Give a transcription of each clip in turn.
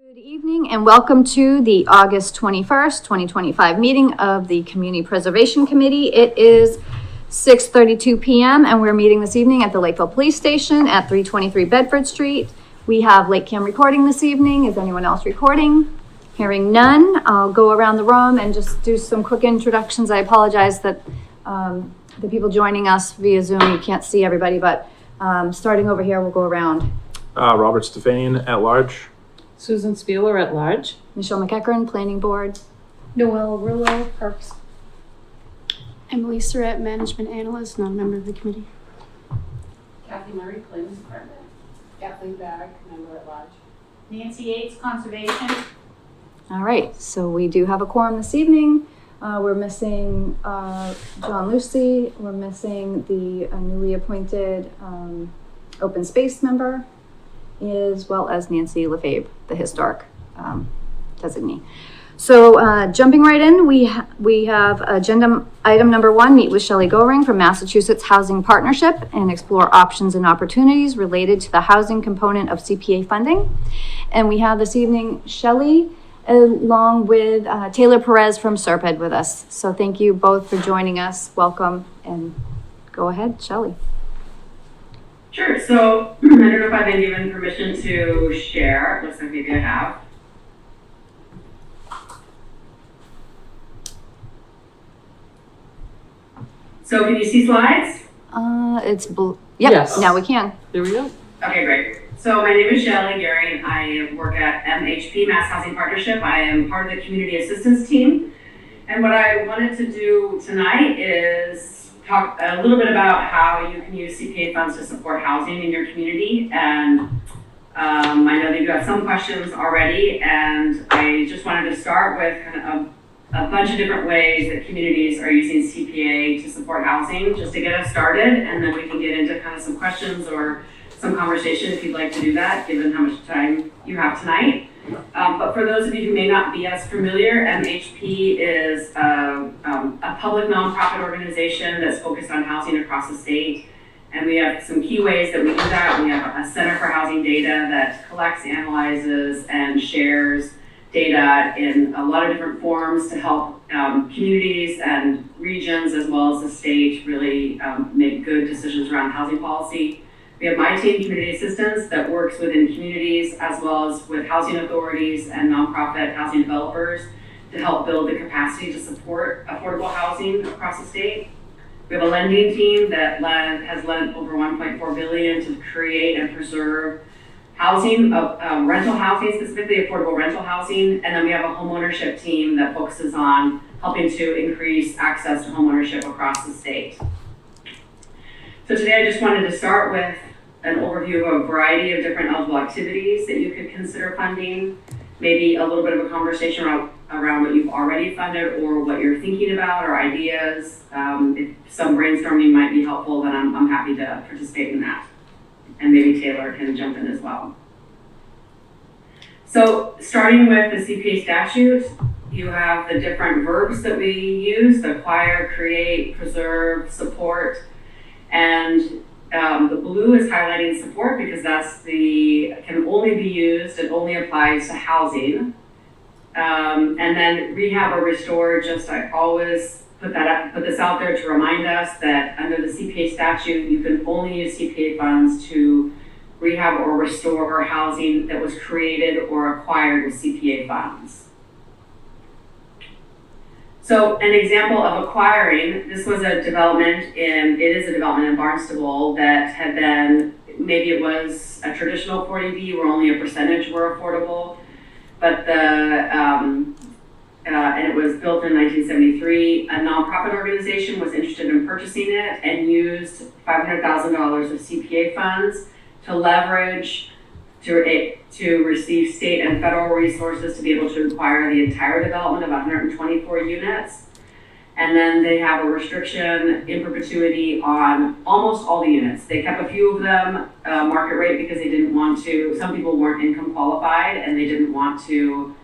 Good evening and welcome to the August 21st, 2025 meeting of the Community Preservation Committee. It is 6:32 p.m. and we're meeting this evening at the Lakeville Police Station at 323 Bedford Street. We have LakeCAM recording this evening. Is anyone else recording? Hearing none, I'll go around the room and just do some quick introductions. I apologize that the people joining us via Zoom, you can't see everybody, but starting over here, we'll go around. Robert Stefanian at large. Susan Spieler at large. Michelle McEachern, Planning Board. Noel Rillo, Parks. Emily Surratt, Management Analyst, not a member of the committee. Kathy Murray, Claims Department. Kathleen Bagg, member at large. Nancy Yates, Conservation. All right, so we do have a quorum this evening. We're missing John Lucy. We're missing the newly appointed open space member, as well as Nancy Lefebvre, the historic designee. So jumping right in, we have agenda item number 1, meet with Shelley Goring from Massachusetts Housing Partnership and explore options and opportunities related to the housing component of CPA funding. And we have this evening Shelley along with Taylor Perez from Serped with us. So thank you both for joining us. Welcome, and go ahead, Shelley. Sure. So I don't know if I've been given permission to share. It looks like maybe I have. So can you see slides? It's blue. Yep, Yes. now we can. There we go. Okay, great. So my name is Shelley Goering. I work at MHP, Mass Housing Partnership. I am part of the community assistance team. And what I wanted to do tonight is talk a little bit about how you can use CPA funds to support housing in your community. And I know that you have some questions already, and I just wanted to start with kind of a bunch of different ways that communities are using CPA to support housing, just to get us started, and then we can get into kind of some questions or some conversation if you'd like to do that, given how much time you have tonight. But for those of you who may not be as familiar, MHP is a public nonprofit organization that's focused on housing across the state. And we have some key ways that we do that. We have a Center for Housing Data that collects, analyzes, and shares data in a lot of different forms to help communities and regions, as well as the state, really make good decisions around housing policy. We have my team, Community Assistance, that works within communities as well as with housing authorities and nonprofit housing developers to help build the capacity to support affordable housing across the state. We have a lending team that has lent over $1.4 billion to create and preserve housing, rental housing, specifically affordable rental housing. And then we have a homeownership team that focuses on helping to increase access to homeownership across the state. So today I just wanted to start with an overview of a variety of different eligible activities that you could consider funding, maybe a little bit of a conversation around what you've already funded or what you're thinking about or ideas. If some brainstorming might be helpful, then I'm happy to participate in that. And maybe Taylor can jump in as well. So starting with the CPA statute, you have the different verbs that we use: acquire, create, preserve, support. And the blue is highlighting support because can only be used, it only applies to housing. And then rehab or restore, I always put this out there to remind us that under the CPA statute, you can only use CPA funds to rehab or restore housing that was created or acquired with CPA funds. So an example of acquiring, this was a development it is a development in Barnstable that had been, maybe it was a traditional 40B where only a percentage were affordable, but and it was built in 1973. A nonprofit organization was interested in purchasing it and used $500,000 of CPA funds to leverage to receive state and federal resources to be able to acquire the entire development of 124 units. And then they have a restriction in perpetuity on almost all the units. They kept a few of them market rate because they didn't want to, some people weren't income qualified and they didn't want to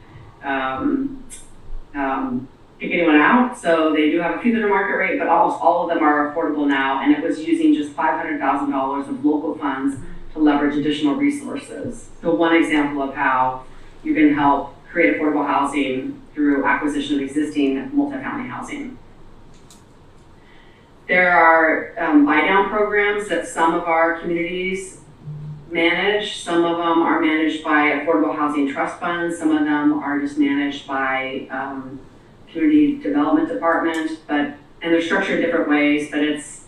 kick anyone out. So they do have a few that are market rate, but almost all of them are affordable now. And it was using just $500,000 of local funds to leverage additional resources. So one example of how you can help create affordable housing through acquisition of existing multifamily housing. There are buy down programs that some of our communities manage. Some of them are managed by affordable housing trust funds. Some of them are just managed by community development department, and they're structured different ways, but it's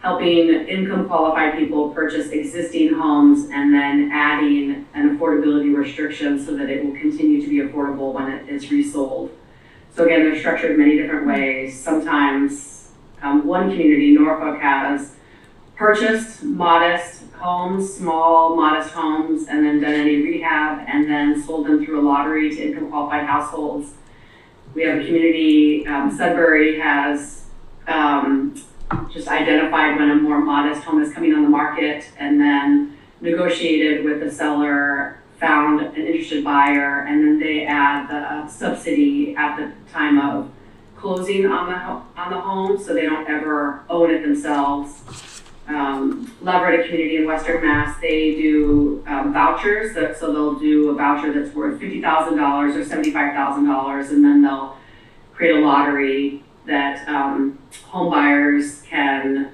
helping income qualified people purchase existing homes and then adding an affordability restriction so that it will continue to be affordable when it is resold. So again, they're structured many different ways. Sometimes one community, Norfolk, has purchased modest homes, small modest homes, and then done any rehab and then sold them through a lottery to income qualified households. We have a community, Sudbury has just identified when a more modest home is coming on the market and then negotiated with the seller, found an interested buyer, and then they add the subsidy at the time of closing on the home so they don't ever own it themselves. Leverett, a community in Western Mass, they do vouchers, so they'll do a voucher that's worth $50,000 or $75,000, and then they'll create a lottery that home buyers can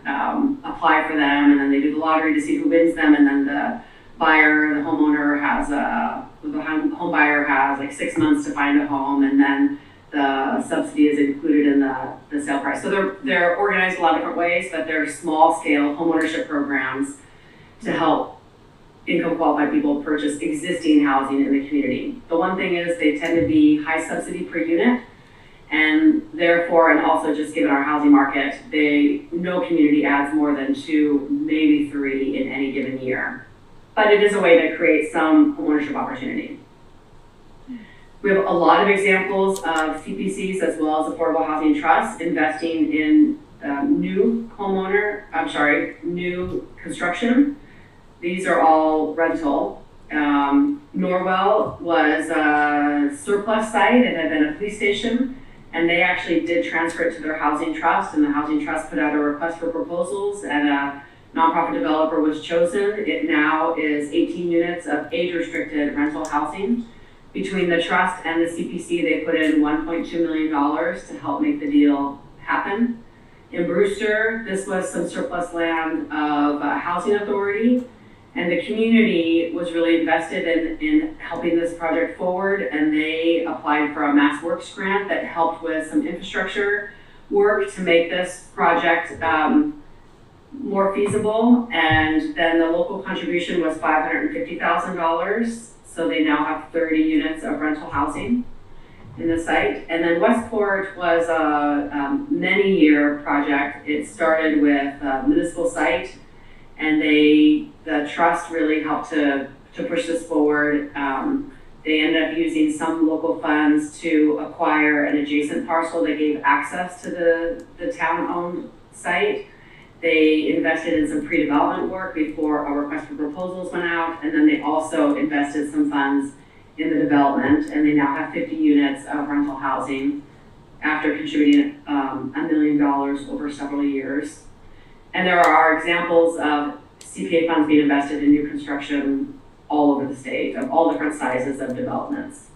apply for them, and then they do the lottery to see who wins them, and then the homeowner has the home buyer has like 6 months to find a home, and then the subsidy is included in the sale price. So they're organized a lot of different ways, but they're small scale homeownership programs to help income qualified people purchase existing housing in the community. The one thing is they tend to be high subsidy per unit, and therefore, and also just given our housing market, no community adds more than 2, maybe 3 in any given year. But it is a way to create some homeownership opportunity. We have a lot of examples of CPCs as well as affordable housing trusts investing in new construction. These are all rental. Norwell was a surplus site. It had been a police station, and they actually did transfer it to their housing trust, and the housing trust put out a request for proposals, and a nonprofit developer was chosen. It now is 18 units of age-restricted rental housing. Between the trust and the CPC, they put in $1.2 million to help make the deal happen. In Brewster, this was some surplus land of a housing authority, and the community was really invested in helping this project forward, and they applied for a Mass Works grant that helped with some infrastructure work to make this project more feasible, and then the local contribution was $550,000. So they now have 30 units of rental housing in the site. And then Westport was a many-year project. It started with a municipal site, and the trust really helped to push this forward. They ended up using some local funds to acquire an adjacent parcel that gave access to the town-owned site. They invested in some pre-development work before a request for proposals went out, and then they also invested some funds in the development, and they now have 50 units of rental housing after contributing $1 million over several years. And there are examples of CPA funds being invested in new construction all over the state of all different sizes of developments.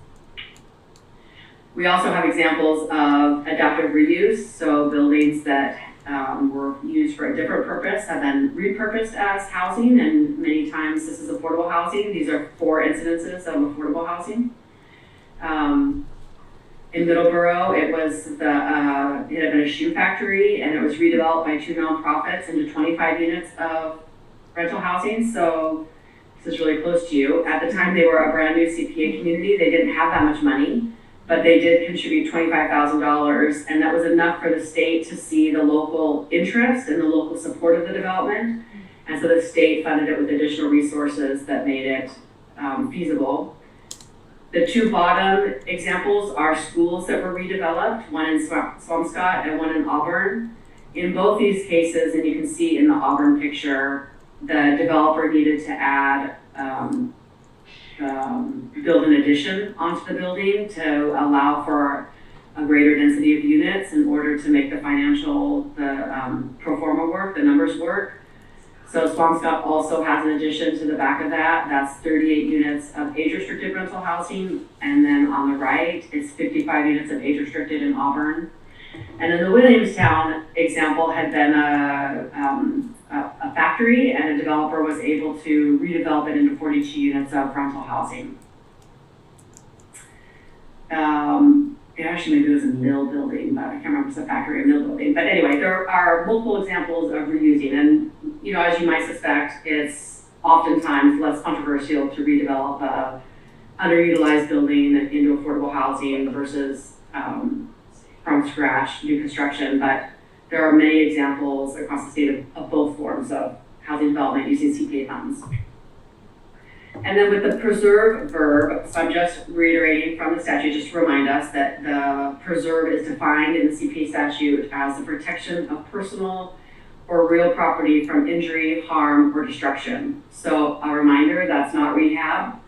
We also have examples of adaptive reuse, so buildings that were used for a different purpose have been repurposed as housing, and many times this is affordable housing. These are 4 incidences of affordable housing. In Middleborough, it had been a shoe factory, and it was redeveloped by 2 nonprofits into 25 units of rental housing. So this is really close to you. At the time, they were a brand new CPA community. They didn't have that much money, but they did contribute $25,000, and that was enough for the state to see the local interest and the local support of the development. And so the state funded it with additional resources that made it feasible. The 2 bottom examples are schools that were redeveloped, one in Swampscott and one in Auburn. In both these cases, and you can see in the Auburn picture, the developer needed to add build an addition onto the building to allow for a greater density of units in order to make the pro forma work, the numbers work. So Swampscott also has an addition to the back of that. That's 38 units of age-restricted rental housing. And then on the right, it's 55 units of age-restricted in Auburn. And then the Williamstown example had been a factory, and a developer was able to redevelop it into 42 units of rental housing. Actually, maybe it was a mill building, but I can't remember if it's a factory or mill building. But anyway, there are multiple examples of reusing, and as you might suspect, it's oftentimes less controversial to redevelop a underutilized building into affordable housing versus from scratch new construction. But there are many examples across the state of both forms of housing development using CPA funds. And then with the preserve verb, so I'm just reiterating from the statute, just to remind us that the preserve is defined in the CPA statute as the protection of personal or real property from injury, harm, or destruction. So a reminder, that's not rehab.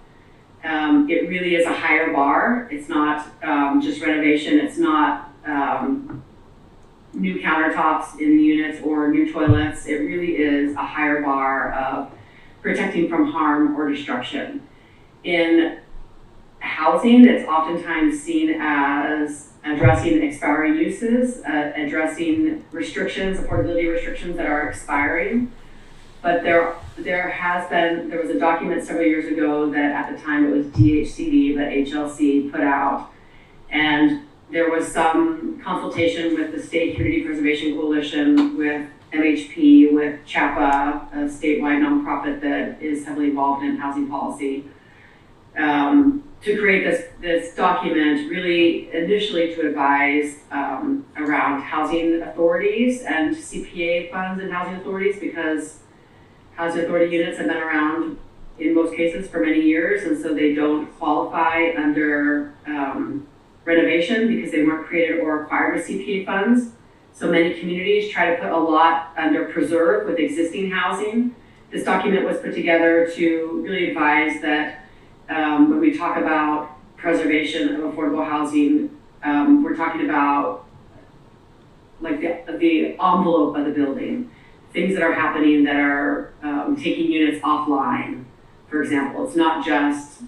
It really is a higher bar. It's not just renovation. It's not new countertops in the units or new toilets. It really is a higher bar of protecting from harm or destruction. In housing, it's oftentimes seen as addressing expiring uses, addressing restrictions, affordability restrictions that are expiring. But there was a document several years ago that at the time it was DHCD, but HLC put out, and there was some consultation with the State Community Preservation Coalition, with MHP, with CHAPA, a statewide nonprofit that is heavily involved in housing policy, to create this document really initially to advise around housing authorities and CPA funds and housing authorities, because housing authority units have been around in most cases for many years, and so they don't qualify under renovation because they weren't created or acquired with CPA funds. So many communities try to put a lot under preserve with existing housing. This document was put together to really advise that when we talk about preservation of affordable housing, we're talking about like the envelope of the building, things that are happening that are taking units offline, for example. It's not just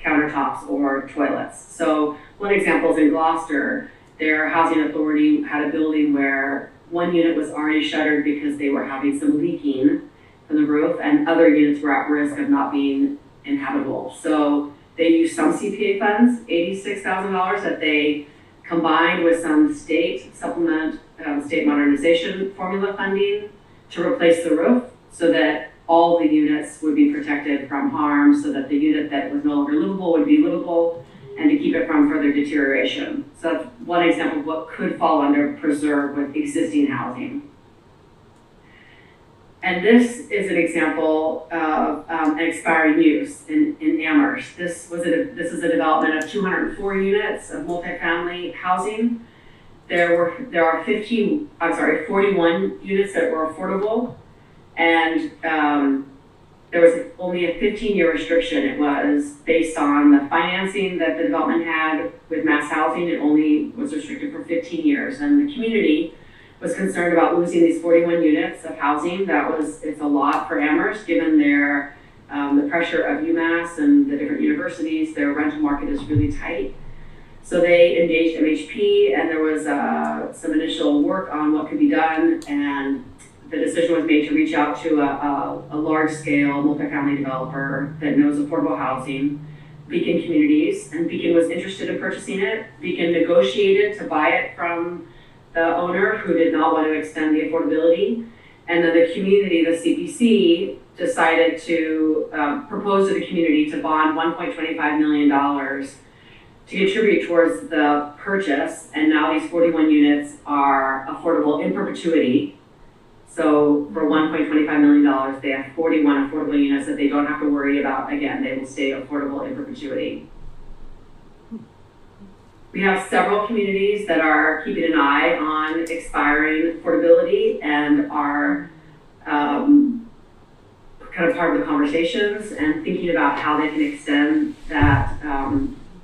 countertops or toilets. So one example is in Gloucester. Their housing authority had a building where one unit was already shuttered because they were having some leaking from the roof, and other units were at risk of not being inhabitable. So they used some CPA funds, $86,000 that they combined with some state supplement, state modernization formula funding to replace the roof so that all the units would be protected from harm, so that the unit that was no longer livable would be livable, and to keep it from further deterioration. So that's one example of what could fall under preserve with existing housing. And this is an example of an expiring esse in Amherst. This is a development of 204 units of multifamily housing. There are 41 units that were affordable, and there was only a 15-year restriction. It was based on the financing that the development had with mass housing. It only was restricted for 15 years. And the community was concerned about losing these 41 units of housing. It's a lot for Amherst, given the pressure of UMass and the different universities. Their rental market is really tight. So they engaged MHP, and there was some initial work on what could be done, and the decision was made to reach out to a large-scale multifamily developer that knows affordable housing, Beacon Communities, and Beacon was interested in purchasing it. Beacon negotiated to buy it from the owner, who did not want to extend the affordability, and then the community, the CPC, decided to propose to the community to bond $1.25 million to contribute towards the purchase, and now these 41 units are affordable in perpetuity. So for $1.25 million, they have 41 affordable units that they don't have to worry about. Again, they will stay affordable in perpetuity. We have several communities that are keeping an eye on expiring affordability and are kind of part of the conversations and thinking about how they can extend that,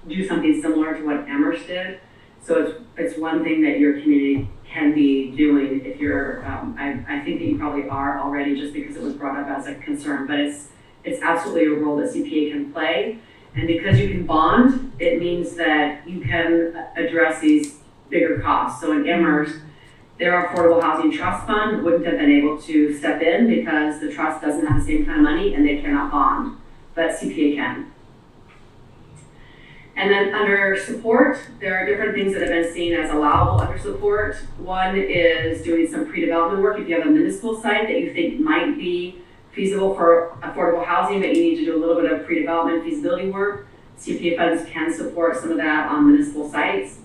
do something similar to what Amherst did. So it's one thing that your community can be doing if you're, I think that you probably are already just because it was brought up as a concern, but it's absolutely a role that CPA can play. And because you can bond, it means that you can address these bigger costs. So in Amherst, their Affordable Housing Trust Fund wouldn't have been able to step in because the trust doesn't have the same kind of money and they cannot bond, but CPA can. And then under support, there are different things that have been seen as allowable under support. One is doing some pre-development work. If you have a municipal site that you think might be feasible for affordable housing, but you need to do a little bit of pre-development feasibility work, CPA funds can support some of that on municipal sites.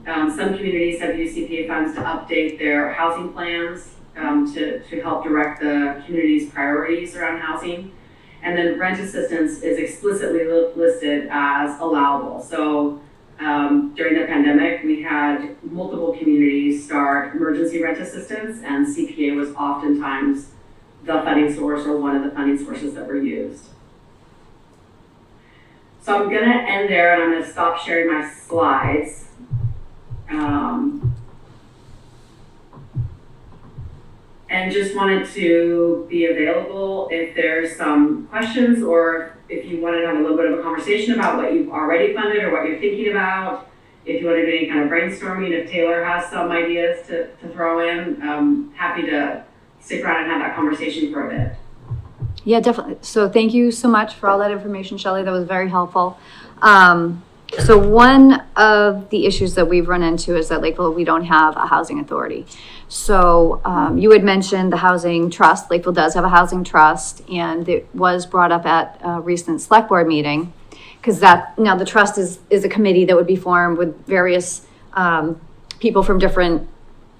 Some communities have used CPA funds to update their housing plans to help direct the community's priorities around housing. And then rent assistance is explicitly listed as allowable. So during the pandemic, we had multiple communities start emergency rent assistance, and CPA was oftentimes the funding source or one of the funding sources that were used. So I'm gonna end there and I'm gonna stop sharing my slides. And just wanted to be available if there's some questions or if you wanted to have a little bit of a conversation about what you've already funded or what you're thinking about. If you want to do any kind of brainstorming, if Taylor has some ideas to throw in, I'm happy to stick around and have that conversation for a bit. Yeah, definitely. So thank you so much for all that information, Shelley. That was very helpful. So one of the issues that we've run into is that Lakeville, we don't have a housing authority. So you had mentioned the housing trust. Lakeville does have a housing trust, and it was brought up at a recent select board meeting because now the trust is a committee that would be formed with various people from different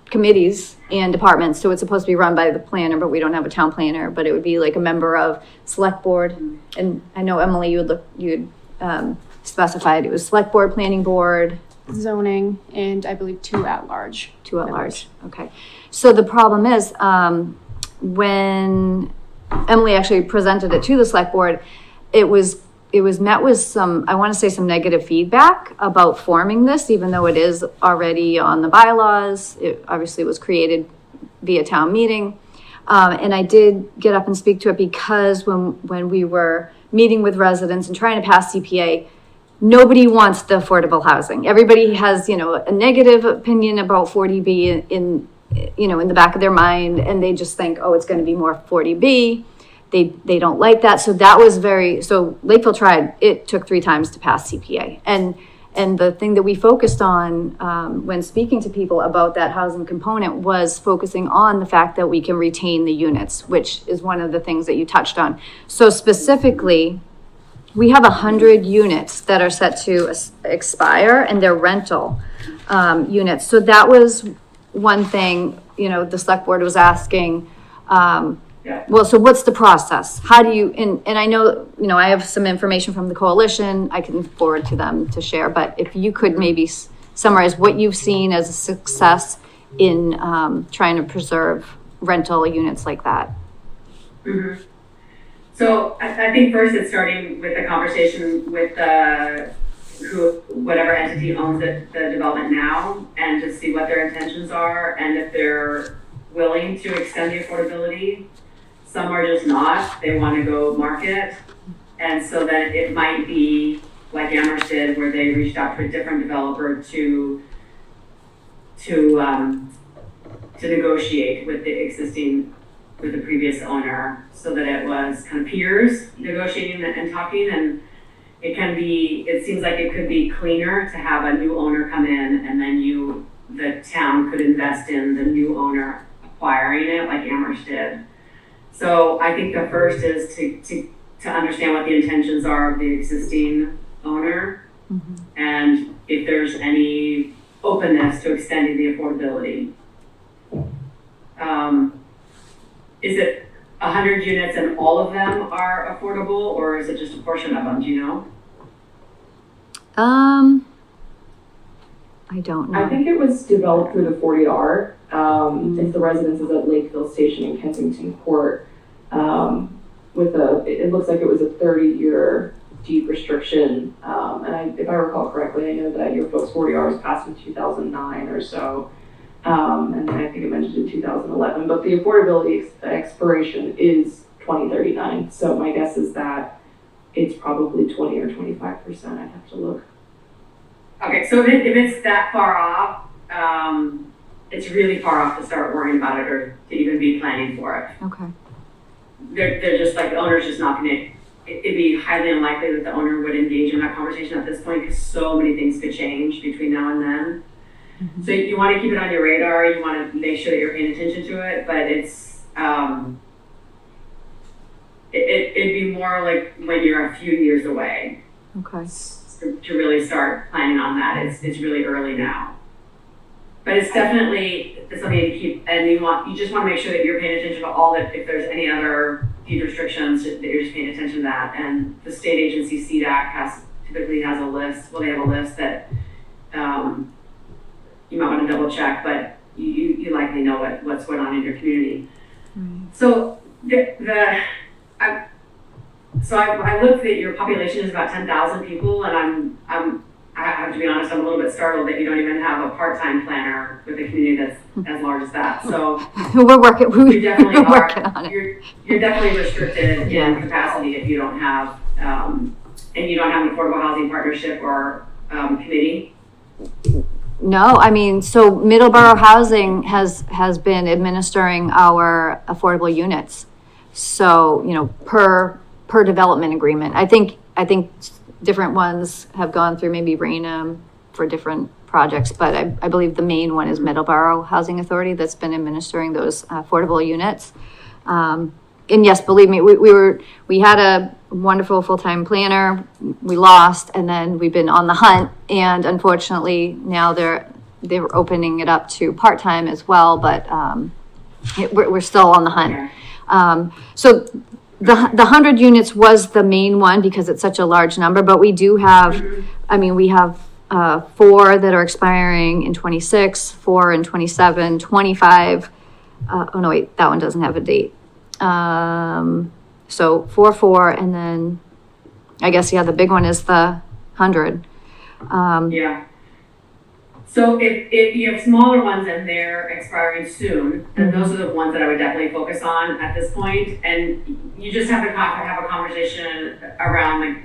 committees and departments. So it's supposed to be run by the planner, but we don't have a town planner, but it would be like a member of select board. And I know, Emily, you'd specified it was select board, planning board, Zoning, and I believe 2 at-large. 2 at-large. Okay. So the problem is, when Emily actually presented it to the select board, it was met with some, I want to say, some negative feedback about forming this, even though it is already on the bylaws. It obviously was created via town meeting. And I did get up and speak to it because when we were meeting with residents and trying to pass CPA, nobody wants the affordable housing. Everybody has, a negative opinion about 40B in the back of their mind, and they just think, oh, it's going to be more 40B. They don't like that. So that was so Lakeville tried. It took 3 times to pass CPA. And the thing that we focused on when speaking to people about that housing component was focusing on the fact that we can retain the units, which is one of the things that you touched on. So specifically, we have 100 units that are set to expire, and they're rental units. So that was one thing, the select board was asking, well, so what's the process? How do you, and I know, I have some information from the coalition I can forward to them to share, but if you could maybe summarize what you've seen as a success in trying to preserve rental units like that. Mm-hmm. So I think first it's starting with the conversation with whatever entity owns the development now, and to see what their intentions are and if they're willing to extend the affordability. Some are just not. They want to go market, and so then it might be like Amherst did, where they reached out to a different developer to negotiate with the previous owner, so that it was kind of peers negotiating and talking, and it seems like it could be cleaner to have a new owner come in, and then the town could invest in the new owner acquiring it like Amherst did. So I think the first is to understand what the intentions are of the existing owner, mm-hmm. and if there's any openness to extending the affordability. Is it 100 units and all of them are affordable, or is it just a portion of them? Do you know? I don't know. I think it was developed through the 40R. It's the residences at Lakeville Station in Kensington Court. It looks like it was a 30-year deed restriction. If I recall correctly, I know that your folks 40 hours passed in 2009 or so. And then I think it mentioned in 2011, but the affordability expiration is 2039. So my guess is that it's probably 20 or 25%. I'd have to look. Okay, so if it's that far off, it's really far off to start worrying about it or to even be planning for it. Okay. They're just like, the owner's just not gonna, it'd be highly unlikely that the owner would engage in that conversation at this point because so many things could change between now and then. Mm-hmm. So you want to keep it on your radar, you want to make sure that you're paying attention to it, but it's, it'd be more like when you're a few years away Okay. to really start planning on that. It's really early now. But it's definitely something to keep, and you just want to make sure that you're paying attention to all that, if there's any other deed restrictions, that you're just paying attention to that. And the state agency, CDAC, typically has a list, they have a list that you might want to double check, but you likely know what's going on in your community. Right. So I looked at your population is about 10,000 people, and I have to be honest, I'm a little bit startled that you don't even have a part-time planner with a community that's as large as that. So We're working. you definitely We're working on it. You're definitely restricted Yeah. in capacity if you don't have and you don't have an affordable housing partnership or committee. No, I mean, so Middleborough Housing has been administering our affordable units. So, per development agreement. I think different ones have gone through maybe Rainham for different projects, but I believe the main one is Middleborough Housing Authority that's been administering those affordable units. And yes, believe me, we had a wonderful full-time planner. We lost, and then we've been on the hunt. And unfortunately, now they're opening it up to part-time as well. But we're still on the hunt. So the 100 units was the main one because it's such a large number. But we do have, we have 4 that are expiring in 26, 4 in 27, 25. Oh no, wait, that one doesn't have a date. So 4, and then I guess, the big one is the 100. Yeah. So if you have smaller ones and they're expiring soon, then those are the ones that I would definitely focus on at this point. And you just have to have a conversation around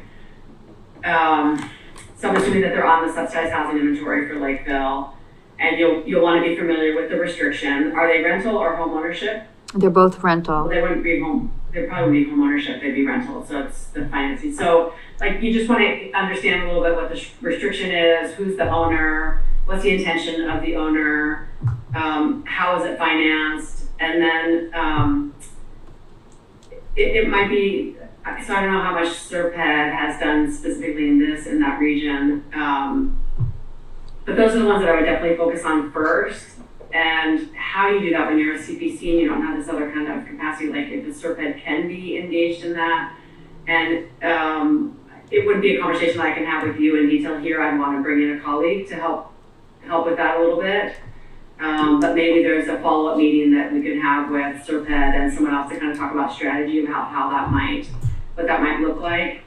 so I'm assuming that they're on the subsidized housing inventory for Lakeville, and you'll want to be familiar with the restriction. Are they rental or home ownership? They're both rental. Well, they wouldn't be they probably wouldn't be home ownership, they'd be rental, so it's the financing. So you just want to understand a little bit what the restriction is, who's the owner, what's the intention of the owner, how is it financed, and then it might be, so I don't know how much SERPED has done specifically in that region, but those are the ones that I would definitely focus on first. And how you do that when you're a CPC and you don't have this other kind of capacity, like if the SERPED can be engaged in that. And it wouldn't be a conversation that I can have with you in detail here. I'd want to bring in a colleague to help with that a little bit. But maybe there's a follow-up meeting that we could have with SERPED and someone else to kind of talk about strategy about what that might look like,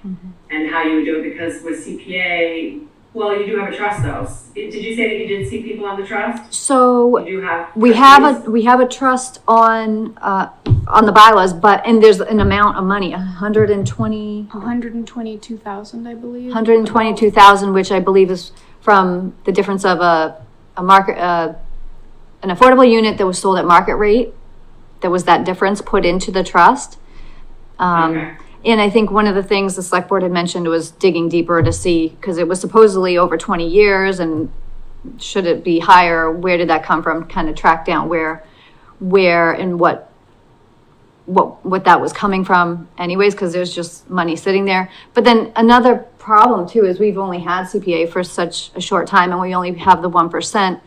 and how you would do it. Because with CPA, well, you do have a trust though. Did you say that you did see people on the trust? So You do have. we have a trust on the bylaws, and there's an amount of money, 122,000, I believe. 122,000, which I believe is from the difference of an affordable unit that was sold at market rate. There was that difference put into the trust. Okay. And I think one of the things the select board had mentioned was digging deeper to see, because it was supposedly over 20 years, and should it be higher? Where did that come from? Kind of track down where and what that was coming from anyways, because there's just money sitting there. But then another problem too is we've only had CPA for such a short time, and we only have the 1%.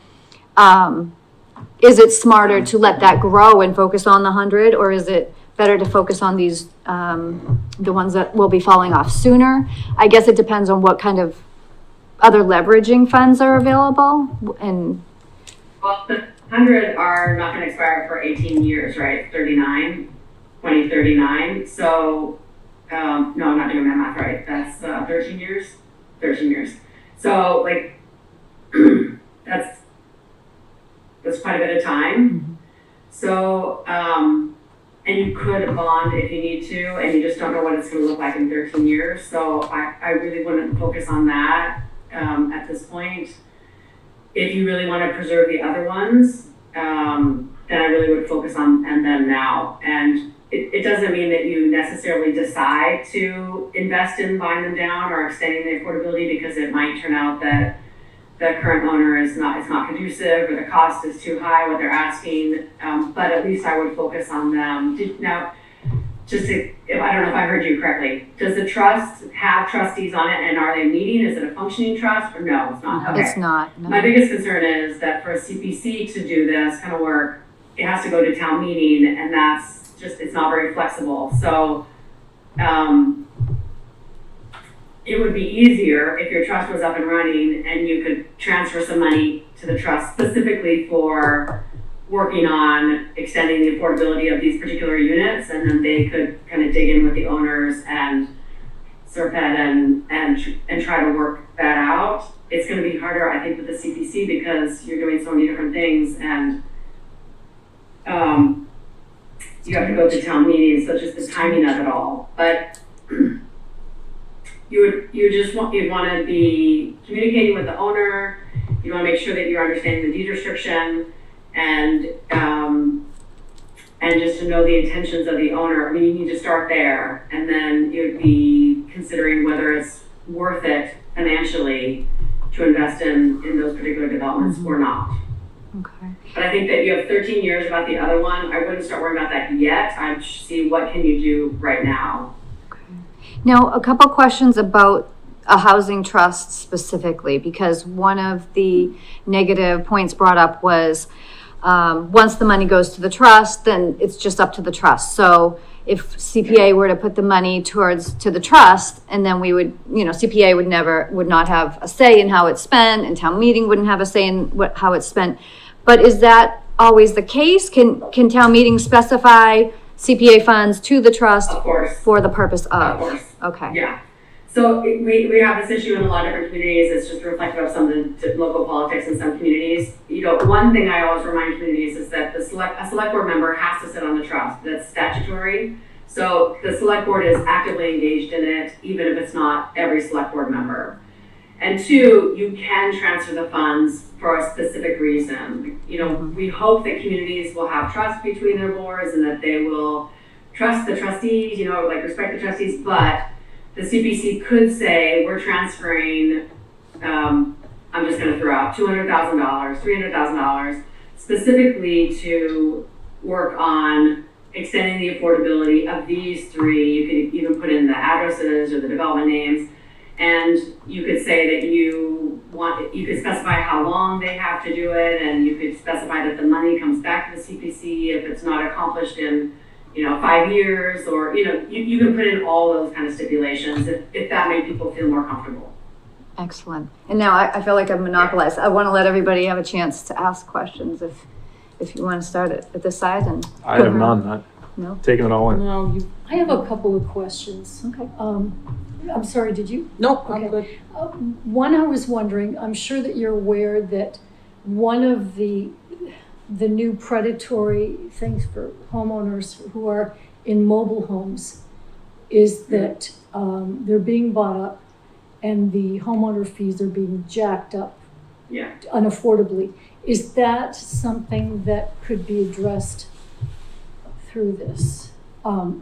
Is it smarter to let that grow and focus on the 100, or is it better to focus on these, the ones that will be falling off sooner? I guess it depends on what kind of other leveraging funds are available. And Well, the 100 are not going to expire for 18 years, right? 2039. So no, I'm not doing my math right. That's 13 years. 13 years. So like that's quite a bit of time. So and you could bond if you need to, and you just don't know what it's going to look like in 13 years. So I really wouldn't focus on that at this point. If you really want to preserve the other ones, then I really would focus on them now. And it doesn't mean that you necessarily decide to invest in buying them down or extending the affordability, because it might turn out that the current owner is not conducive, or the cost is too high, what they're asking. But at least I would focus on them. Now, I don't know if I heard you correctly. Does the trust have trustees on it, and are they meeting? Is it a functioning trust, or no? It's not. Okay. It's not. No. My biggest concern is that for a CPC to do this kind of work, it has to go to town meeting, and it's not very flexible. So it would be easier if your trust was up and running and you could transfer some money to the trust specifically for working on extending the affordability of these particular units, and then they could kind of dig in with the owners and serve that and try to work that out. It's going to be harder, I think, with the CPC because you're doing so many different things, and you have to go to town meetings, so just the timing of it all. But you'd want to be communicating with the owner. You want to make sure that you're understanding the deed restriction, and just to know the intentions of the owner. I mean, you need to start there, and then you'd be considering whether it's worth it financially to invest in those particular developments or not. Okay. But I think that you have 13 years about the other one. I wouldn't start worrying about that yet. I'd see what can you do right now. Okay. Now, a couple questions about a housing trust specifically, because one of the negative points brought up was once the money goes to the trust, then it's just up to the trust. So if CPA were to put the money to the trust, and then we would, CPA would not have a say in how it's spent, and town meeting wouldn't have a say in how it's spent. But is that always the case? Can town meeting specify CPA funds to the trust Of course. for the purpose of? Of course. Okay. Yeah. So we have this issue in a lot of different communities. It's just reflective of some of the local politics in some communities. One thing I always remind communities is that a select board member has to sit on the trust. That's statutory. So the select board is actively engaged in it, even if it's not every select board member. And two, you can transfer the funds for a specific reason. We hope that communities will have trust between their boards and that they will trust the trustees, respect the trustees, but the CPC could say, we're transferring, I'm just going to throw out $200,000, $300,000, specifically to work on extending the affordability of these three. You could even put in the addresses or the development names, and you could say that you could specify how long they have to do it, and you could specify that the money comes back to the CPC if it's not accomplished in 5 years, or, you can put in all those kind of stipulations if that made people feel more comfortable. Excellent. And now I feel like I'm monopolized. I want to let everybody have a chance to ask questions if you want to start at this side. And I have none. No? Taking it all in. No, I have a couple of questions. Okay. I'm sorry, did you? no, I'm Okay. good. One, I was wondering, I'm sure that you're aware that one of the new predatory things for homeowners who are in mobile homes is that they're being bought up and the homeowner fees are being jacked up unaffordably. Is that something that could be addressed through this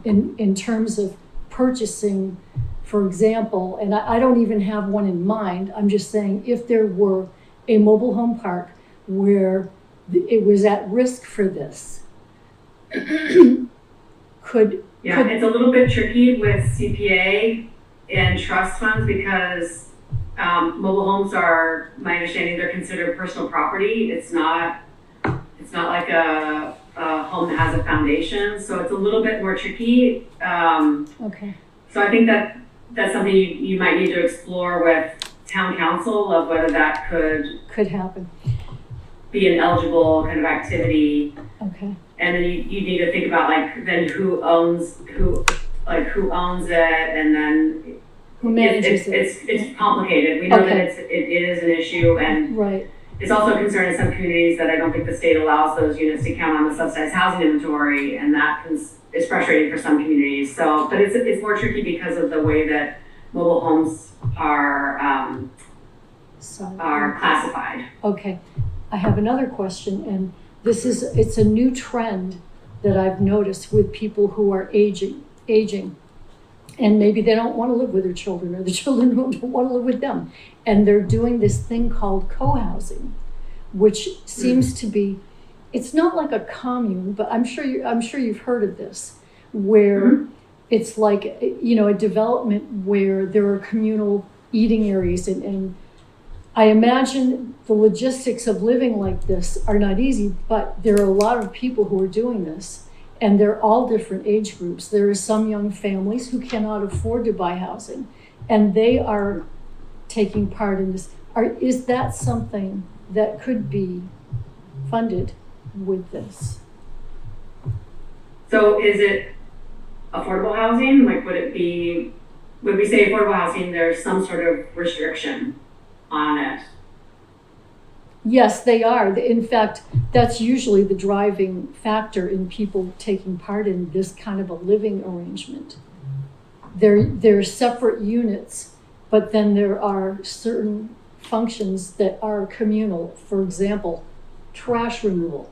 in terms of purchasing, for example, and I don't even have one in mind, I'm just saying if there were a mobile home park where it was at risk for this, It's a little bit tricky with CPA and trust funds because mobile homes are, my understanding, they're considered personal property. It's not like a home that has a foundation, so it's a little bit more tricky. Okay. So I think that's something you might need to explore with town council of whether that Could happen. be an eligible kind of activity. Okay. And then you need to think about then who owns like who owns it, and then Who manages it? it's complicated. We know Okay. that it is an issue, and Right, it's also a concern in some communities that I don't think the state allows those units to count on the subsidized housing inventory, and that is frustrating for some communities. So, but it's more tricky because of the way that mobile homes are so. classified. Okay, I have another question, and it's a new trend that I've noticed with people who are aging. And maybe they don't want to live with their children, or the children don't want to live with them. And they're doing this thing called co-housing, which seems to be, it's not like a commune, but I'm sure you've heard of this, where it's like, a development where there are communal eating areas, and I imagine the logistics of living like this are not easy, but there are a lot of people who are doing this. And they're all different age groups. There are some young families who cannot afford to buy housing, and they are taking part in this. Is that something that could be funded with this? So is it affordable housing? Like, would we say affordable housing, there's some sort of restriction on it? Yes, they are. In fact, that's usually the driving factor in people taking part in this kind of a living arrangement. They're separate units, but then there are certain functions that are communal. For example, trash removal,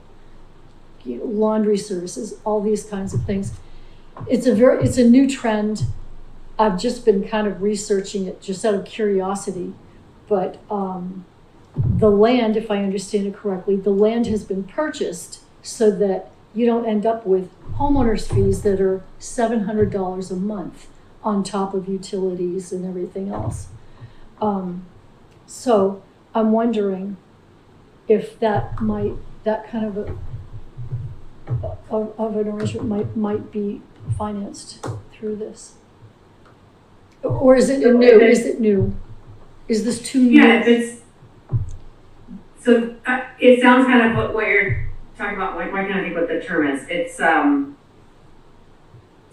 laundry services, all these kinds of things. It's a new trend. I've just been kind of researching it just out of curiosity, but the land, if I understand it correctly, the land has been purchased so that you don't end up with homeowners fees that are $700 a month on top of utilities and everything else. So I'm wondering if that kind of an arrangement might be financed through this. Or is it new? Is it new? Is this too new? Yeah, if it's, so it sounds kind of what you're talking about. Like, why can't I think what the term is? It's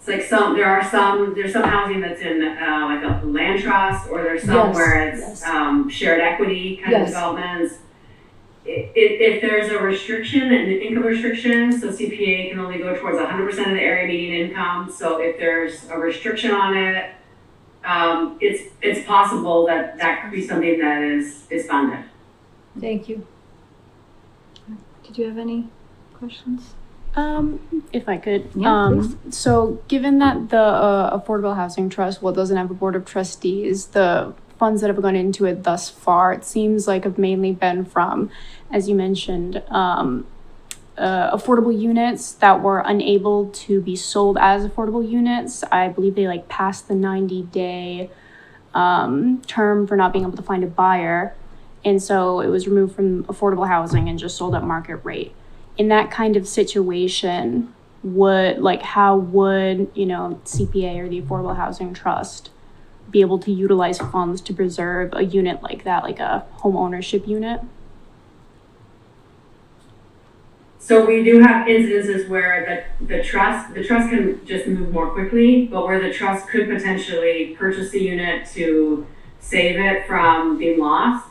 like there's some housing that's in like a land trust, or there's some where it's shared equity kind of developments. If there's a restriction, an income restriction, so CPA can only go towards 100% of the area median income. So if there's a restriction on it, it's possible that could be something that is funded. Thank you. Did you have any questions? If I could. Yeah, please. So given that the Affordable Housing Trust, doesn't have a board of trustees, the funds that have gone into it thus far, it seems like have mainly been from, as you mentioned, affordable units that were unable to be sold as affordable units. I believe they passed the 90-day term for not being able to find a buyer. And so it was removed from affordable housing and just sold at market rate. In that kind of situation, how would, CPA or the Affordable Housing Trust be able to utilize funds to preserve a unit like that, like a home ownership unit? So we do have incidences where the trust can just move more quickly, but where the trust could potentially purchase the unit to save it from being lost.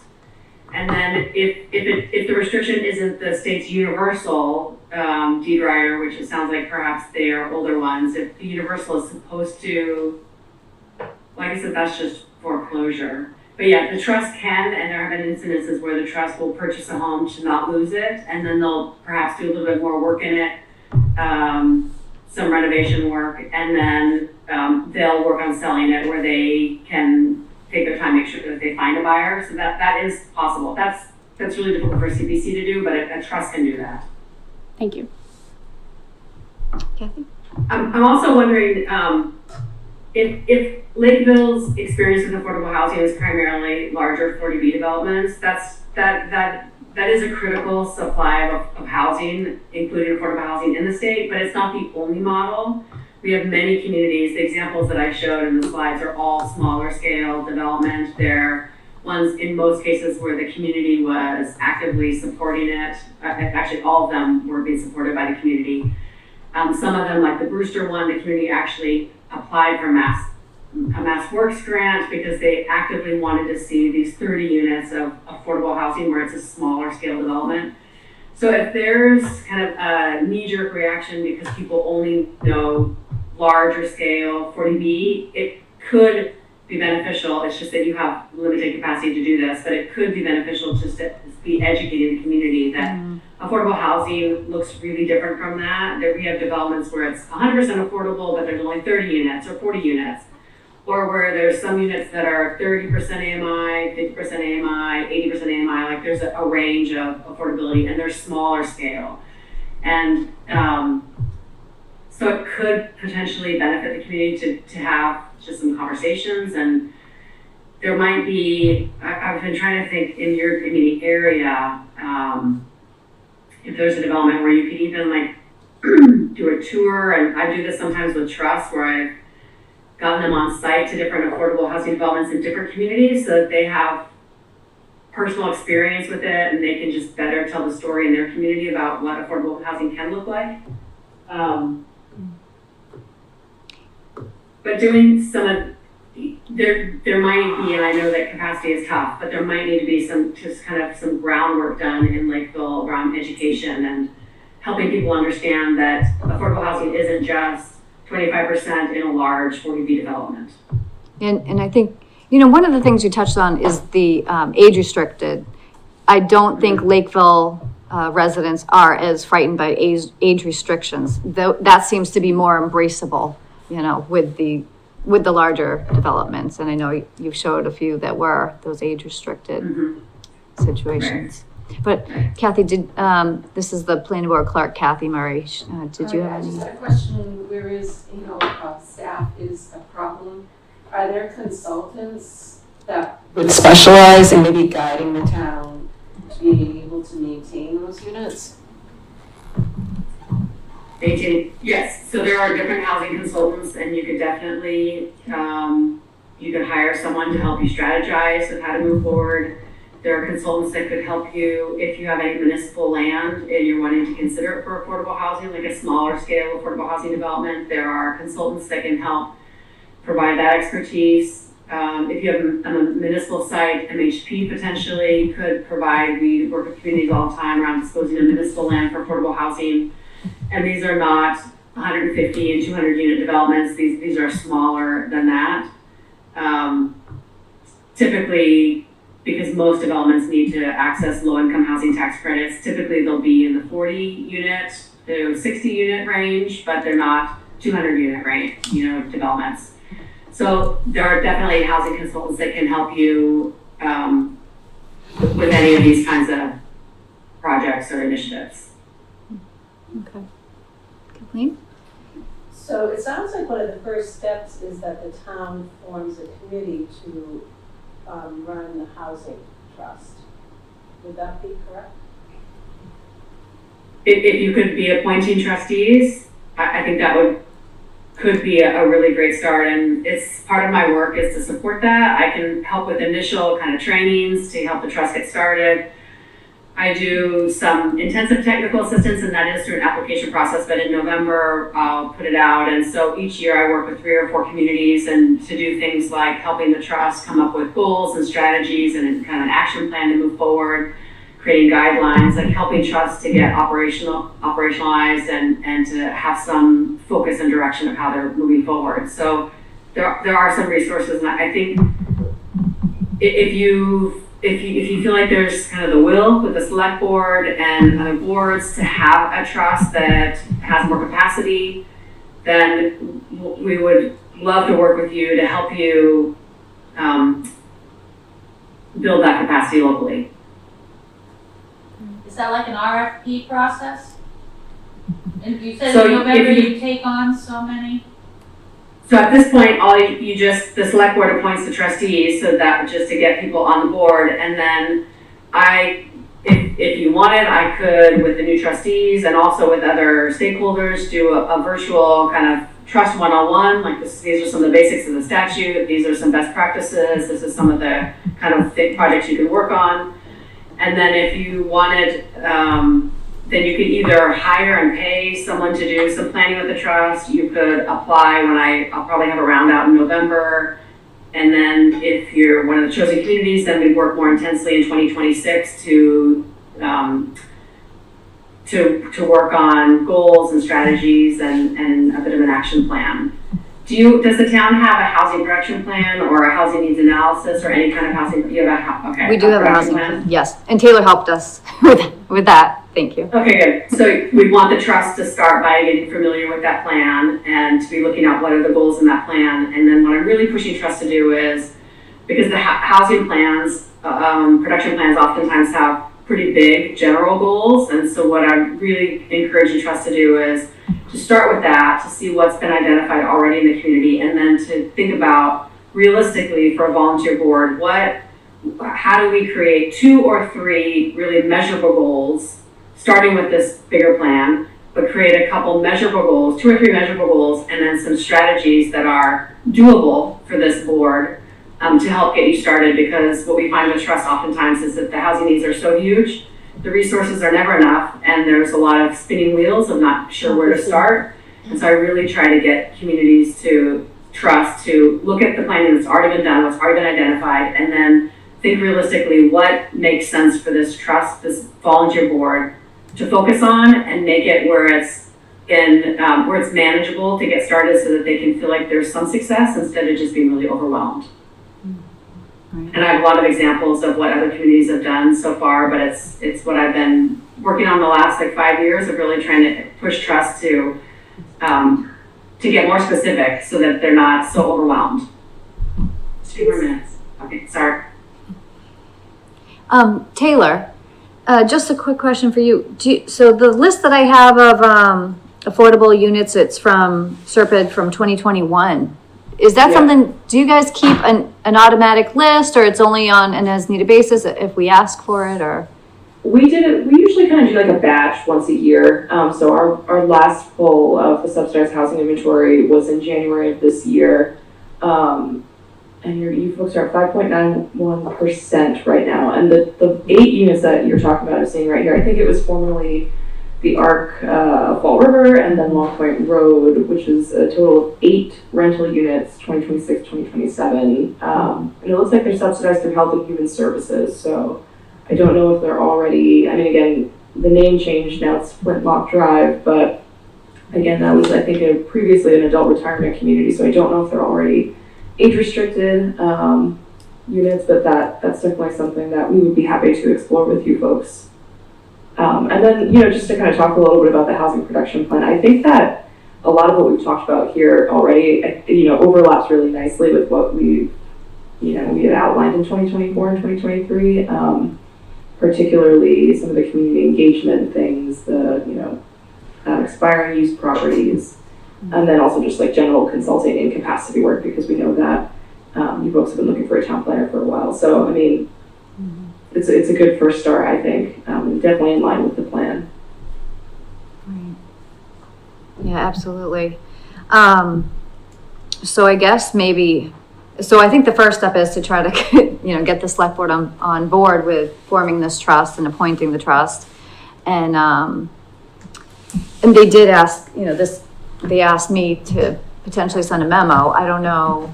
And then if the restriction isn't the state's universal deed rider, which it sounds like perhaps they are older ones, if the universal is supposed to, like I said, that's just foreclosure. But yeah, the trust can, and there have been incidences where the trust will purchase a home to not lose it, and then they'll perhaps do a little bit more work in it, some renovation work, and then they'll work on selling it where they can take their time, make sure that they find a buyer. So that is possible. That's really difficult for a CPC to do, but a trust can do that. Thank you. Kathy? I'm also wondering if Lakeville's experience with affordable housing is primarily larger 40B developments. That is a critical supply of housing, including affordable housing in the state, but it's not the only model. We have many communities. The examples that I showed in the slides are all smaller scale development. They're ones in most cases where the community was actively supporting it. Actually, all of them were being supported by the community. Some of them, like the Brewster one, the community actually applied for a Mass Works grant because they actively wanted to see these 30 units of affordable housing where it's a smaller scale development. So if there's kind of a knee-jerk reaction because people only know larger scale 40B, it could be beneficial. It's just that you have limited capacity to do this, but it could be beneficial just to be educating the community that affordable housing looks really different from that. That we have developments where it's 100% affordable, but there's only 30 units or 40 units. Or where there's some units that are 30% AMI, 50% AMI, 80% AMI, like there's a range of affordability and they're smaller scale. And so it could potentially benefit the community to have just some conversations. And there might be, I've been trying to think in your community area, if there's a development where you could even like do a tour, and I do this sometimes with trusts where I've gotten them on site to different affordable housing developments in different communities so that they have personal experience with it and they can just better tell the story in their community about what affordable housing can look like. But doing some of, there might be, and I know that capacity is tough, but there might need to be some groundwork done in Lakeville around education and helping people understand that affordable housing isn't just 25% in a large 40B development. And I think, one of the things you touched on is the age restricted. I don't think Lakeville residents are as frightened by age restrictions. Though that seems to be more embraceable, with the larger developments. And I know you showed a few that were those age restricted situations. But Kathy, this is the planning board clerk, Kathy Murray. Did you have I any? just had a question, whereas, staff is a problem, are there consultants that would specialize in maybe guiding the town to be able to maintain those units? Yes, so there are different housing consultants and you could definitely, you could hire someone to help you strategize of how to move forward. There are consultants that could help you if you have any municipal land and you're wanting to consider it for affordable housing, like a smaller scale affordable housing development. There are consultants that can help provide that expertise. If you have a municipal site, MHP potentially could provide. We work with communities all the time around disposing of municipal land for affordable housing. And these are not 150 and 200 unit developments. These are smaller than that. Typically, because most developments need to access low-income housing tax credits, typically they'll be in the 40 unit to 60 unit range, but they're not 200 unit range, developments. So there are definitely housing consultants that can help you with any of these kinds of projects or initiatives. Okay. Kathleen? So it sounds like one of the first steps is that the town forms a committee to run the housing trust. Would that be correct? If you could be appointing trustees, I think that could be a really great start. And it's part of my work is to support that. I can help with initial kind of trainings to help the trust get started. I do some intensive technical assistance, and that is through an application process, but in November, I'll put it out. And so each year I work with 3 or 4 communities and to do things like helping the trust come up with goals and strategies and kind of an action plan to move forward, creating guidelines, like helping trusts to get operationalized and to have some focus and direction of how they're moving forward. So there are some resources, and I think if you feel like there's kind of the will with the select board and other boards to have a trust that has more capacity, then we would love to work with you to help you build that capacity locally. Is that like an RFP process? And you said So in November if you take on so many? So at this point, the select board appoints the trustees, so that just to get people on the board. And then if you wanted, I could, with the new trustees and also with other stakeholders, do a virtual kind of trust one-on-one, like these are some of the basics of the statute, these are some best practices, this is some of the kind of projects you can work on. And then if you wanted then you could either hire and pay someone to do some planning with the trust. You could apply when I'll probably have a round out in November. And then if you're one of the chosen communities, then we work more intensely in 2026 to work on goals and strategies and a bit of an action plan. Does the town have a housing production plan or a housing needs analysis or any kind of housing? You have okay. We do have a housing plan, yes. And Taylor helped us with that. Thank you. Okay, good. So we want the trust to start by getting familiar with that plan and to be looking at what are the goals in that plan. And then what I'm really pushing trust to do is, because the housing plans, production plans oftentimes have pretty big general goals. And so what I'm really encouraging trust to do is to start with that, to see what's been identified already in the community, and then to think about realistically for a volunteer board, how do we create 2 or 3 really measurable goals, starting with this bigger plan, but create a couple measurable goals, 2 or 3 measurable goals, and then some strategies that are doable for this board to help get you started. Because what we find with trust oftentimes is that the housing needs are so huge, the resources are never enough, and there's a lot of spinning wheels of not sure where to start. And so I really try to get communities to trust, to look at the planning that's already been done, what's already been identified, and then think realistically what makes sense for this trust, this volunteer board, to focus on and make it where it's manageable to get started, so that they can feel like there's some success instead of just being really overwhelmed. And I have a lot of examples of what other communities have done so far, but it's what I've been working on the last 5 years of really trying to push trust to get more specific so that they're not so overwhelmed. 2 more minutes. Okay, sorry. Taylor, just a quick question for you. So the list that I have of affordable units, it's from Serpide from 2021. Is that something, do you guys keep an automatic list, or it's only on an as needed basis if we ask for it, or? We usually kind of do like a batch once a year. So our last pull of the subsidized housing inventory was in January of this year. And you folks are at 5.91% right now. And the 8 units that you're talking about, I'm seeing right here, I think it was formerly the Arc Fall River and then Long Point Road, which is a total of 8 rental units, 2026, 2027. And it looks like they're subsidized through Health and Human Services. So I don't know if they're already, I mean, again, the name changed, now it's Flintlock Drive, but again, that was, I think, previously an adult retirement community. So I don't know if they're already age-restricted units, but that's definitely something that we would be happy to explore with you folks. And then, just to kind of talk a little bit about the housing production plan, I think that a lot of what we've talked about here already, overlaps really nicely with what we had outlined in 2024 and 2023, particularly some of the community engagement things, the, expiring use properties, and then also just like general consulting and capacity work, because we know that you folks have been looking for a town planner for a while. So, I mean, it's a good first start, I think, definitely in line with the plan. Right. Yeah, absolutely. So I guess I think the first step is to try to, get the select board on board with forming this trust and appointing the trust. And they did ask, they asked me to potentially send a memo. I don't know,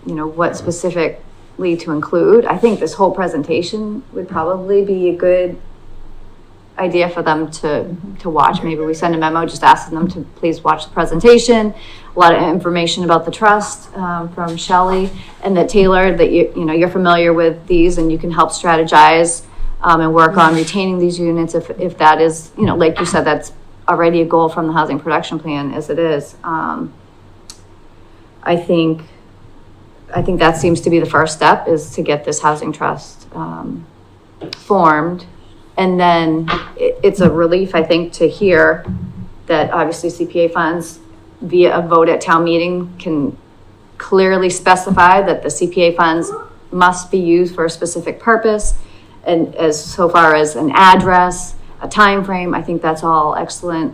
what specifically to include. I think this whole presentation would probably be a good idea for them to watch. Maybe we send a memo just asking them to please watch the presentation. A lot of information about the trust from Shelley, and that Taylor, that you're familiar with these and you can help strategize and work on retaining these units if that is, like you said, that's already a goal from the housing production plan as it is. I think that seems to be the first step, is to get this housing trust formed. And then it's a relief, I think, to hear that obviously CPA funds via a vote at town meeting can clearly specify that the CPA funds must be used for a specific purpose. And as so far as an address, a time frame, I think that's all excellent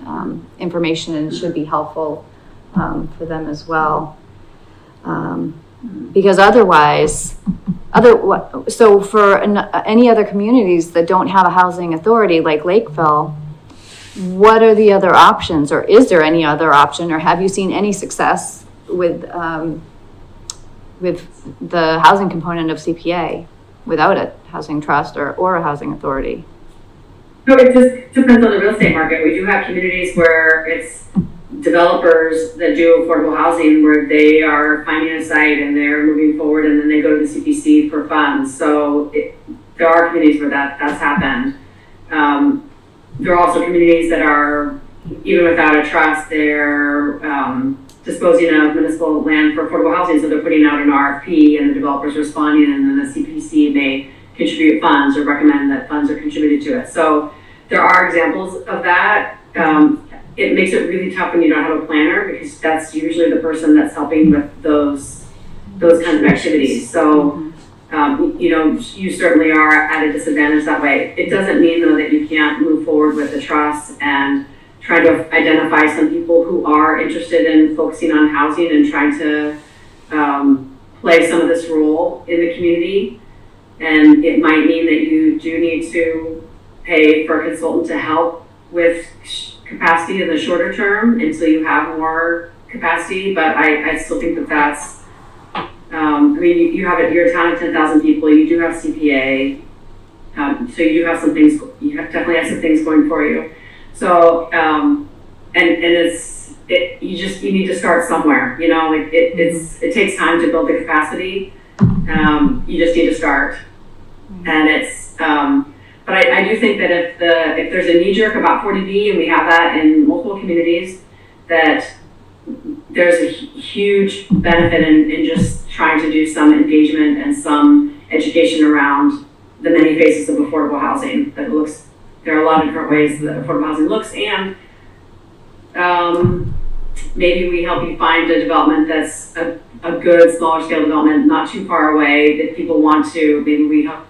information and should be helpful for them as well. Because otherwise, so for any other communities that don't have a housing authority like Lakeville, what are the other options, or is there any other option, or have you seen any success with the housing component of CPA without a housing trust or a housing authority? No, it just depends on the real estate market. We do have communities where it's developers that do affordable housing where they are finding a site and they're moving forward and then they go to the CPC for funds. So there are communities where that's happened. There are also communities that are, even without a trust, they're disposing of municipal land for affordable housing. So they're putting out an RFP and the developer's responding, and then the CPC may contribute funds or recommend that funds are contributed to it. So there are examples of that. It makes it really tough when you don't have a planner, because that's usually the person that's helping with those kinds of activities. So, you certainly are at a disadvantage that way. It doesn't mean though that you can't move forward with the trust and try to identify some people who are interested in focusing on housing and trying to play some of this role in the community. And it might mean that you do need to pay for a consultant to help with capacity in the shorter term until you have more capacity. But I still think that that's, you're a town of 10,000 people, you do have CPA, so you do have some things, definitely have some things going for you. So, you need to start somewhere, it takes time to build the capacity. You just need to start. And but I do think that if there's a knee jerk about 40B, and we have that in multiple communities, that there's a huge benefit in just trying to do some engagement and some education around the many faces of affordable housing. There are a lot of different ways that affordable housing looks, and maybe we help you find a development that's a good smaller scale development, not too far away, that people want to. Maybe we help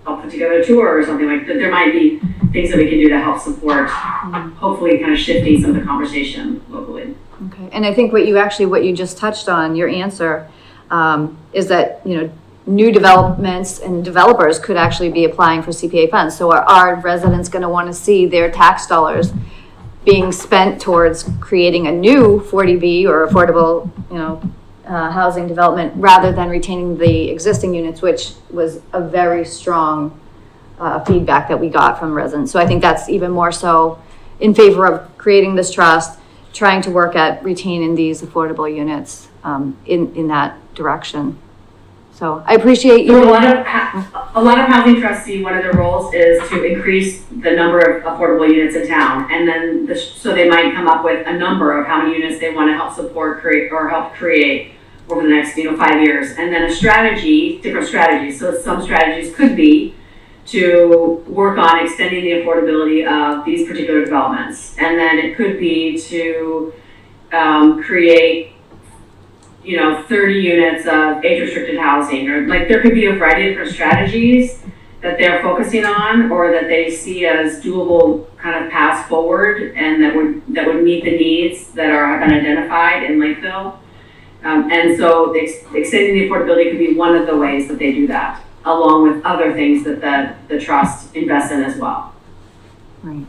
put together a tour or something like that. There might be things that we can do to help support, hopefully kind of shifting some of the conversation locally. Okay, and I think what you just touched on, your answer, is that, new developments and developers could actually be applying for CPA funds. So are residents going to want to see their tax dollars being spent towards creating a new 40B or affordable, housing development, rather than retaining the existing units, which was a very strong feedback that we got from residents. So I think that's even more so in favor of creating this trust, trying to work at retaining these affordable units in that direction. So I appreciate you. So a lot of housing trusts see one of their roles is to increase the number of affordable units in town, and then so they might come up with a number of how many units they want to help support, help create over the next 5 years, and then different strategies. So some strategies could be to work on extending the affordability of these particular developments, and then it could be to create 30 units of age-restricted housing, or there could be a variety of different strategies that they're focusing on, or that they see as doable kind of paths forward, and that would meet the needs that have been identified in Lakeville. And so extending the affordability could be one of the ways that they do that, along with other things that the trust invests in as well. Right.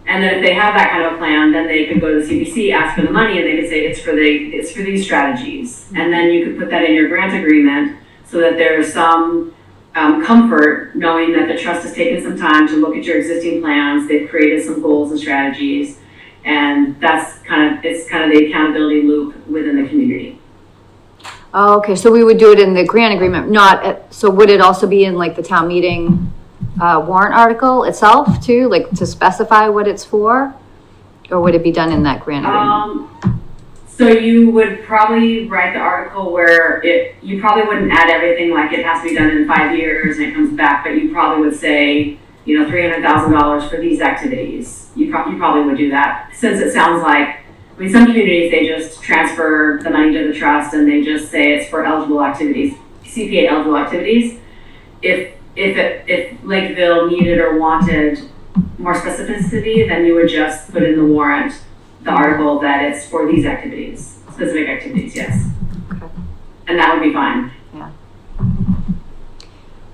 And then if they have that kind of a plan, then they could go to the CPC, ask for the money, and they could say it's for these strategies. And then you could put that in your grant agreement so that there's some comfort knowing that the trust has taken some time to look at your existing plans. They've created some goals and strategies, and that's kind of the accountability loop within the community. Oh, okay, so we would do it in the grant agreement, so would it also be in the town meeting warrant article itself too, to specify what it's for, or would it be done in that grant agreement? So you would probably write the article where you probably wouldn't add everything it has to be done in 5 years and it comes back, but you probably would say, $300,000 for these activities. You probably would do that, since it sounds like, some communities, they just transfer the money to the trust and they just say it's for eligible activities, CPA eligible activities. If Lakeville needed or wanted more specificity, then you would just put in the warrant the article that it's for these activities, specific activities, yes. Okay. And that would be fine.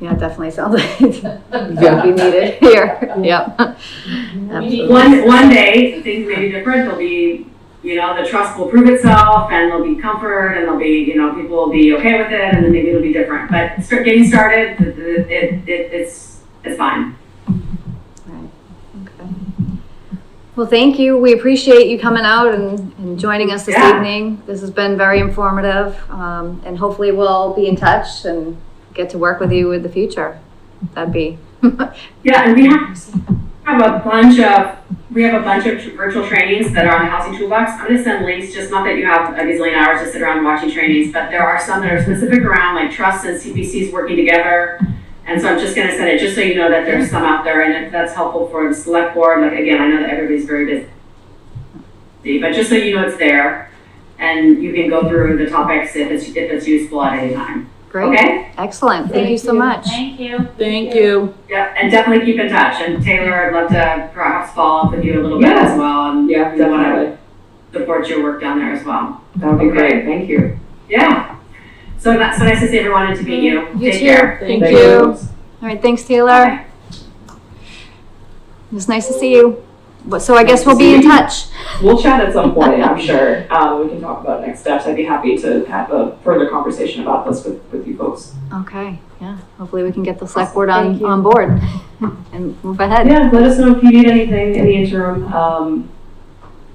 Yeah, it definitely sounds like it's gonna be needed here. Yep. Absolutely. One day, things may be different, there'll be, the trust will prove itself, and there'll be comfort, and there'll be, people will be okay with it, and then maybe it'll be different, but getting started, it's fine. Right. Okay. Well, thank you. We appreciate you coming out and joining us this evening. This has been very informative, and hopefully we'll be in touch and get to work with you in the future. That'd be. Yeah, and we have a bunch of virtual trainings that are on the Housing Toolbox. I'm going to send links, just not that you have a gazillion hours to sit around watching trainings, but there are some that are specific around like trusts and CPCs working together. And so I'm just going to send it just so you know that there's some out there, and if that's helpful for the select board, like again, I know that everybody's very busy, but just so you know it's there, and you can go through the topics if it's useful at any time. Great. Okay? Excellent. Thank you so much. Thank you. Thank you. Yeah, and definitely keep in touch. And Taylor, I'd love to perhaps follow up with you a little bit as well, and Yeah, we want definitely. to support your work down there as well. That would be great. Thank you. Yeah. So that's so nice to see everyone and to meet you. You Take too. care. Thank you. you. All right. Thanks, Taylor. Bye. It was nice to see you. So I guess we'll be in touch. We'll chat at some point, I'm sure. We can talk about next steps. I'd be happy to have a further conversation about this with you folks. Okay. Yeah. Hopefully we can get the select board on board and move ahead. Yeah, let us know if you need anything in the interim.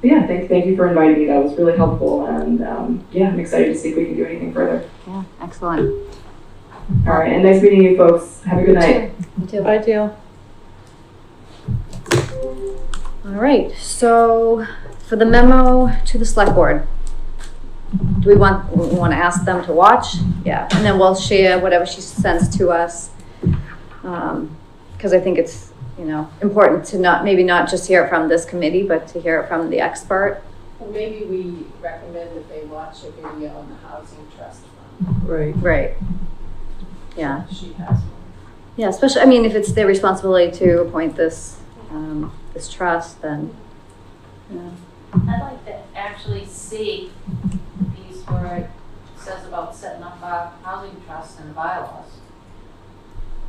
But yeah, thank you for inviting me. That was really helpful. And I'm excited to see if we can do anything further. Yeah. Excellent. All right, and nice meeting you folks. Have a good night. You too. Bye, Jill. All right, so for the memo to the select board, do we want to ask them to watch? Yeah, and then we'll share whatever she sends to us. Because I think it's, important to not just hear it from this committee, but to hear it from the expert. Well, maybe we recommend that they watch a video on the Housing Trust Fund. Right. Right. Yeah. She has one. Yeah, especially, if it's their responsibility to appoint this trust, then, I'd like to actually see the piece where it says about setting up a housing trust and the bylaws.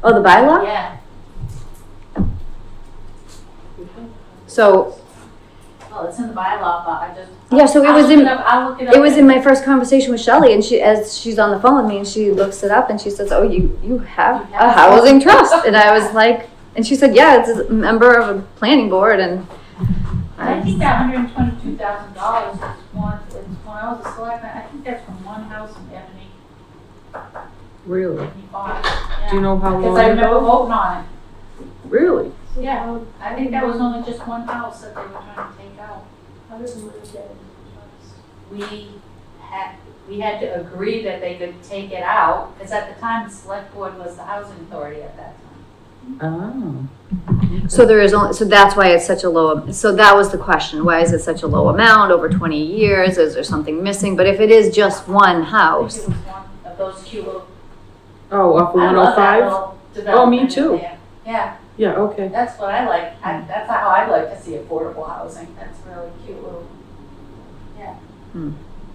Oh, the bylaw? Yeah, So, well, it's in the bylaw, but I just. yeah, so it I'll was look in, up- I'll look it up. it was in my first conversation with Shelley, and as she's on the phone with me, and she looks it up, and she says, "Oh, you have You have a housing trust," and I was like, and she said, "Yeah, it's a member of a planning board," and I think that $122,000 is one, when I was a selectman, I think that's from one house in Ebony, Really? he bought, Do you know how Because long I remember ago? voting on it. Really? Yeah, I think that was only just one house that they were trying to take out. How does money get into the trust? We had to agree that they could take it out, because at the time, the select board was the housing authority at that time. Oh. so there is only, so that's why it's such a low. So that was the question: why is it such a low amount over 20 years? Is there something missing? But if it is just one I house, think it was one of those cute little. Oh, off of I love that 105? little Oh, me development in too. there. Yeah, Yeah, okay. that's what I like. That's how I like to see affordable housing. That's really cute little.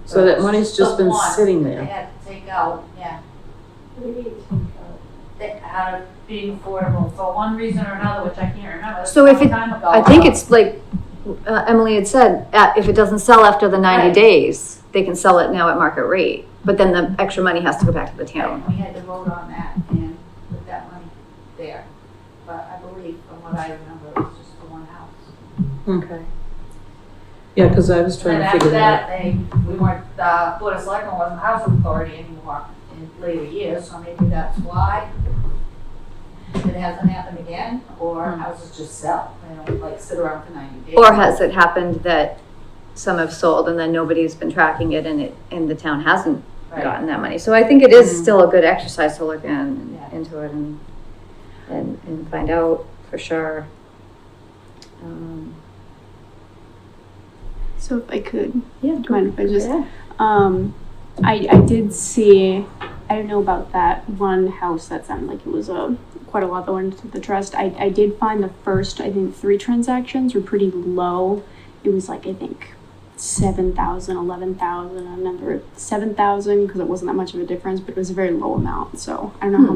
So that money's just been one sitting that They there. had to take out, yeah. What do you mean, take out? Out of being affordable for one reason or another, which I can't remember. It So was if a long it- time ago. I think it's like Emily had said, if it doesn't sell after the 90 Right. days, they can sell it now at market rate. But then the extra money has to go back to the town. We had to vote on that and put that money there. But I believe, from what I remember, it was just for one house. Okay. Yeah, because I was trying And to after figure that out. that, we weren't, Board of Selectmen wasn't housing authority anymore in later years, so maybe that's why it hasn't happened again, or houses just sell, like sit around for 90 days. Or has it happened that some have sold and then nobody's been tracking it and the town hasn't Right. gotten that money? So I think it is still a good exercise to look into it and find out for sure. So if I could, Yeah. do you mind if I just, Yeah. I did see, I don't know about that one house that sounded like it was quite a lot that went into the trust. I did find the first, 3 transactions were pretty low. It was I think 7,000, 11,000, I remember 7,000 because it wasn't that much of a difference, but it was a very low amount. So I don't know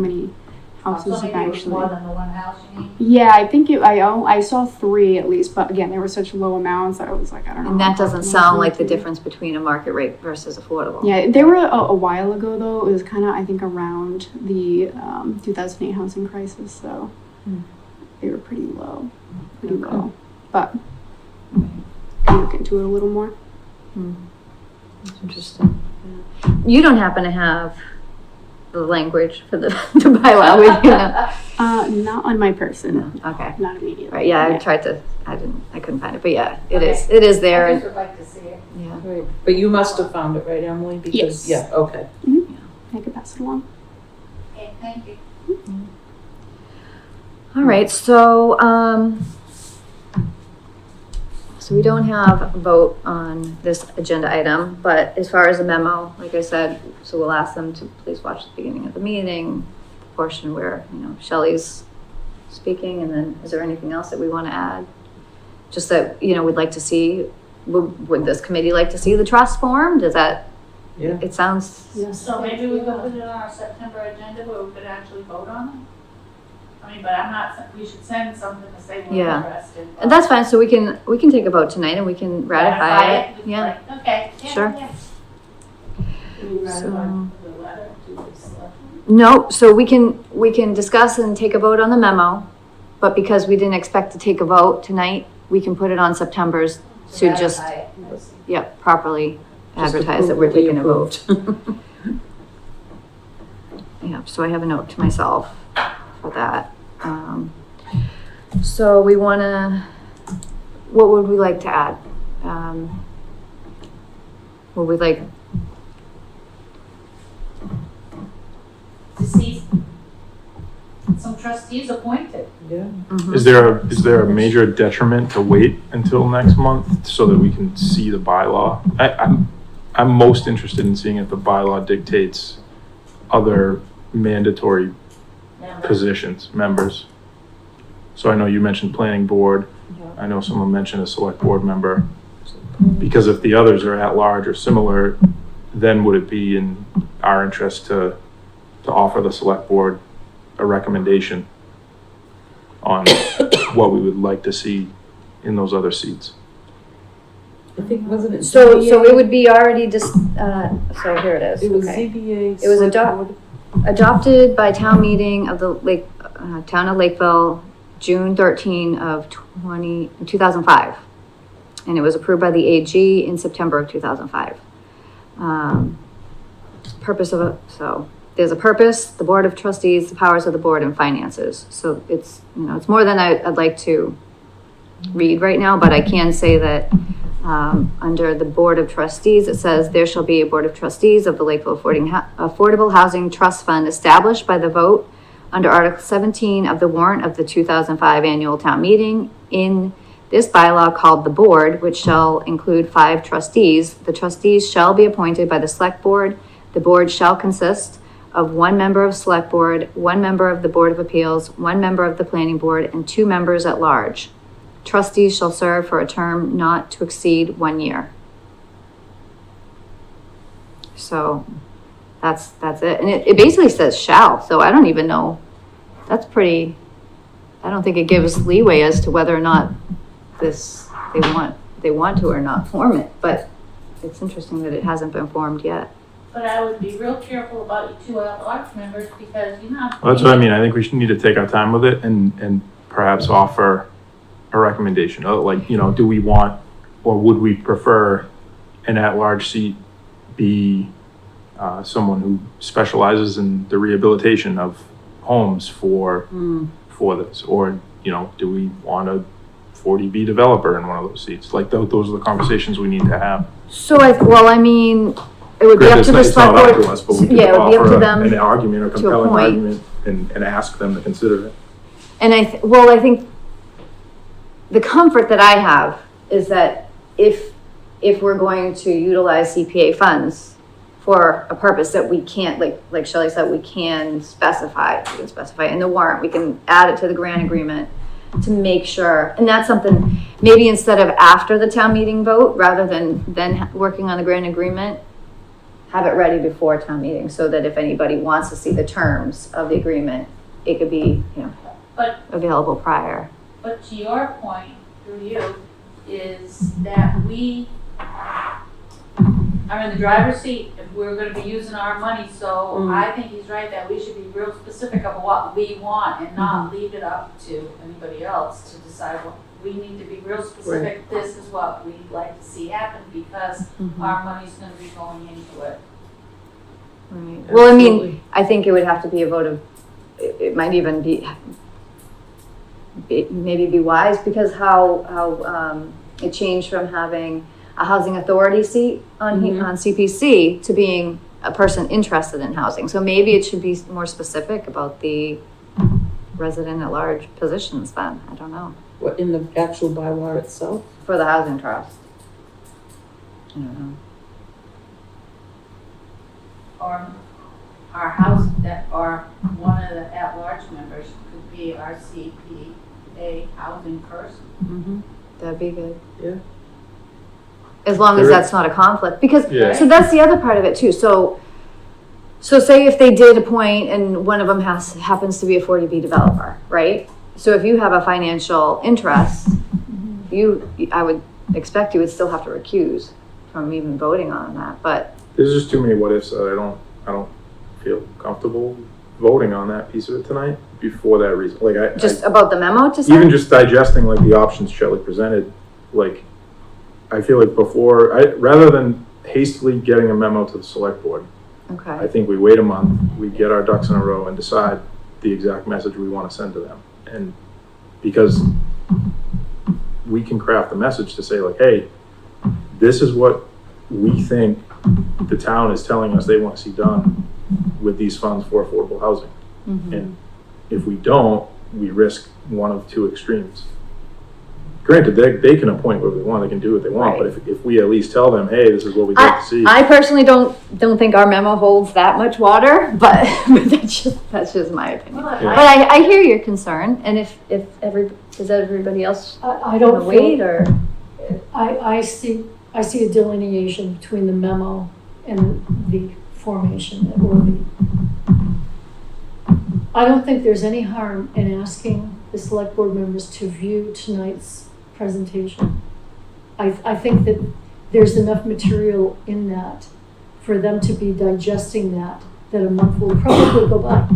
houses So maybe it was actually. more than the one house you need? Yeah, I think I saw 3 at least, but again, they were such low amounts that I was like, I don't know. And how that doesn't comfortable sound I'm like the going to be. difference between a market rate versus affordable. Yeah, they were a while ago though. It was kind of, I think, around the 2008 housing crisis, so they were pretty low, But can look into it a little more. That's interesting. You don't happen to have the language for the bylaw with you, no? Not on my person. Okay. Not immediately. Right, yeah, I tried to, I couldn't find it, but yeah, it is I there. just would like to see it. Yeah. Right, but you must have found it, right, Emily? Because, Yes. yeah, okay. I could pass it along. Okay, thank you. All right, so we don't have a vote on this agenda item, but as far as a memo, like I said, so we'll ask them to please watch the beginning of the meeting, the portion where, Shelley's speaking, and then is there anything else that we want to add? Just that, we'd like to see, would this committee like to see the trust formed? Is that, Yeah. it sounds, Yes. So maybe we could put it on our September agenda where we could actually vote on it? I mean, but I'm not, we should send something to say we're Yeah. interested. and that's fine, so we can take a vote tonight and we can ratify it. Yeah, Okay. Yeah, Sure. yeah. Do we ratify So- the letter to the selectmen? no, so we can discuss and take a vote on the memo, but because we didn't expect to take a vote tonight, we can put it on September's to just, Ratify it. I see. properly Just advertise that approve we're what we taking a vote. approved. Yeah, so I have a note to myself for that. So we wanna, what would we like to add? Would we like, To see some trustees appointed. Yeah. Is there a major detriment to wait until next month so that we can see the bylaw? I'm most interested in seeing if the bylaw dictates other mandatory positions, members. So I know you mentioned planning board. I know someone mentioned a select board member. Because if the others are at large or similar, then would it be in our interest to offer the select board a recommendation on what we would like to see in those other seats? I think, wasn't it? so ZBA? it would be already just, so here it is. It was Okay. ZBA. It was select board. Adopted by town meeting of the town of Lakeville, June 13 of 2005. And it was approved by the AG in September of 2005. Purpose of it, so there's a purpose, the board of trustees, the powers of the board, and finances. So it's, it's more than I'd like to read right now, but I can say that under the board of trustees, it says there shall be a board of trustees of the Lakeville Affordable Housing Trust Fund established by the vote under Article 17 of the warrant of the 2005 annual town meeting. In this bylaw called the board, which shall include 5 trustees, the trustees shall be appointed by the select board. The board shall consist of 1 member of select board, 1 member of the Board of Appeals, 1 member of the planning board, and 2 members at large. Trustees shall serve for a term not to exceed 1 year. So that's it. And it basically says shall, so I don't even know. That's pretty, I don't think it gives leeway as to whether or not they want to or not form it, but it's interesting that it hasn't been formed yet. But I would be real careful about your 2 at-large members because, Well, that's what I mean. I think we should need to take our time with it and perhaps offer a recommendation. Like, do we want, or would we prefer an at-large seat be someone who specializes in the rehabilitation of homes for this? Or, do we want a 40B developer in one of those seats? Like, those are the conversations we need to have. So it would be up to the It's not select up to us, but we board. could Yeah, it would be up to offer them. an argument or compelling appoint. argument and ask them to consider it. And I think the comfort that I have is that if we're going to utilize CPA funds for a purpose that we can't, like Shelley said, we can specify in the warrant, we can add it to the grant agreement to make sure, and that's something maybe instead of after the town meeting vote, rather than working on the grant agreement, have it ready before town meeting so that if anybody wants to see the terms of the agreement, it could be, But available prior. But to your point, through you, is that we are in the driver's seat if we're gonna be using our money, so I think he's right that we should be real specific of what we want and not leave it up to anybody else to decide what, we need to be real specific, this is what we'd like to see happen because our money's gonna be going into it. Right. Well, I mean, I think it would have to be a vote of, it might even maybe be wise because how it changed from having a housing authority seat on CPC to being a person interested in housing. So maybe it should be more specific about the resident at large positions then. I don't know. What, in the actual bylaw itself? For the housing trust. I don't know. Or our house, or one of the at-large members could be our CPA housing person. That'd be good. Yeah. As long as that's not a conflict, because, Yeah. so that's the other part of it too. So say if they did appoint and one of them happens to be a 40B developer, right? So if you have a financial interest, I would expect you would still have to recuse from even voting on that, but. There's just too many what ifs that I don't feel comfortable voting on that piece of it tonight before that reason. Like About the memo to say? even just digesting like the options Shelley presented, like I feel like rather than hastily getting a memo to the select board, I Okay. think we wait a month, we get our ducks in a row and decide the exact message we want to send to them. And because we can craft a message to say like, hey, this is what we think the town is telling us they want to see done with these funds for affordable housing. And if we don't, we risk one of two extremes. Granted, they can appoint whatever they want, they can do what they want, Right. but if we at least tell them, hey, this is what we'd like to see. I personally don't think our memo holds that much water, but that's just my opinion. Well, Yeah. But I hear your concern, and does everybody else I don't wanna wait feel, or? I see a delineation between the memo and the formation or I don't think there's any harm in asking the select board members to view tonight's presentation. I think that there's enough material in that for them to be digesting that a month will probably go by.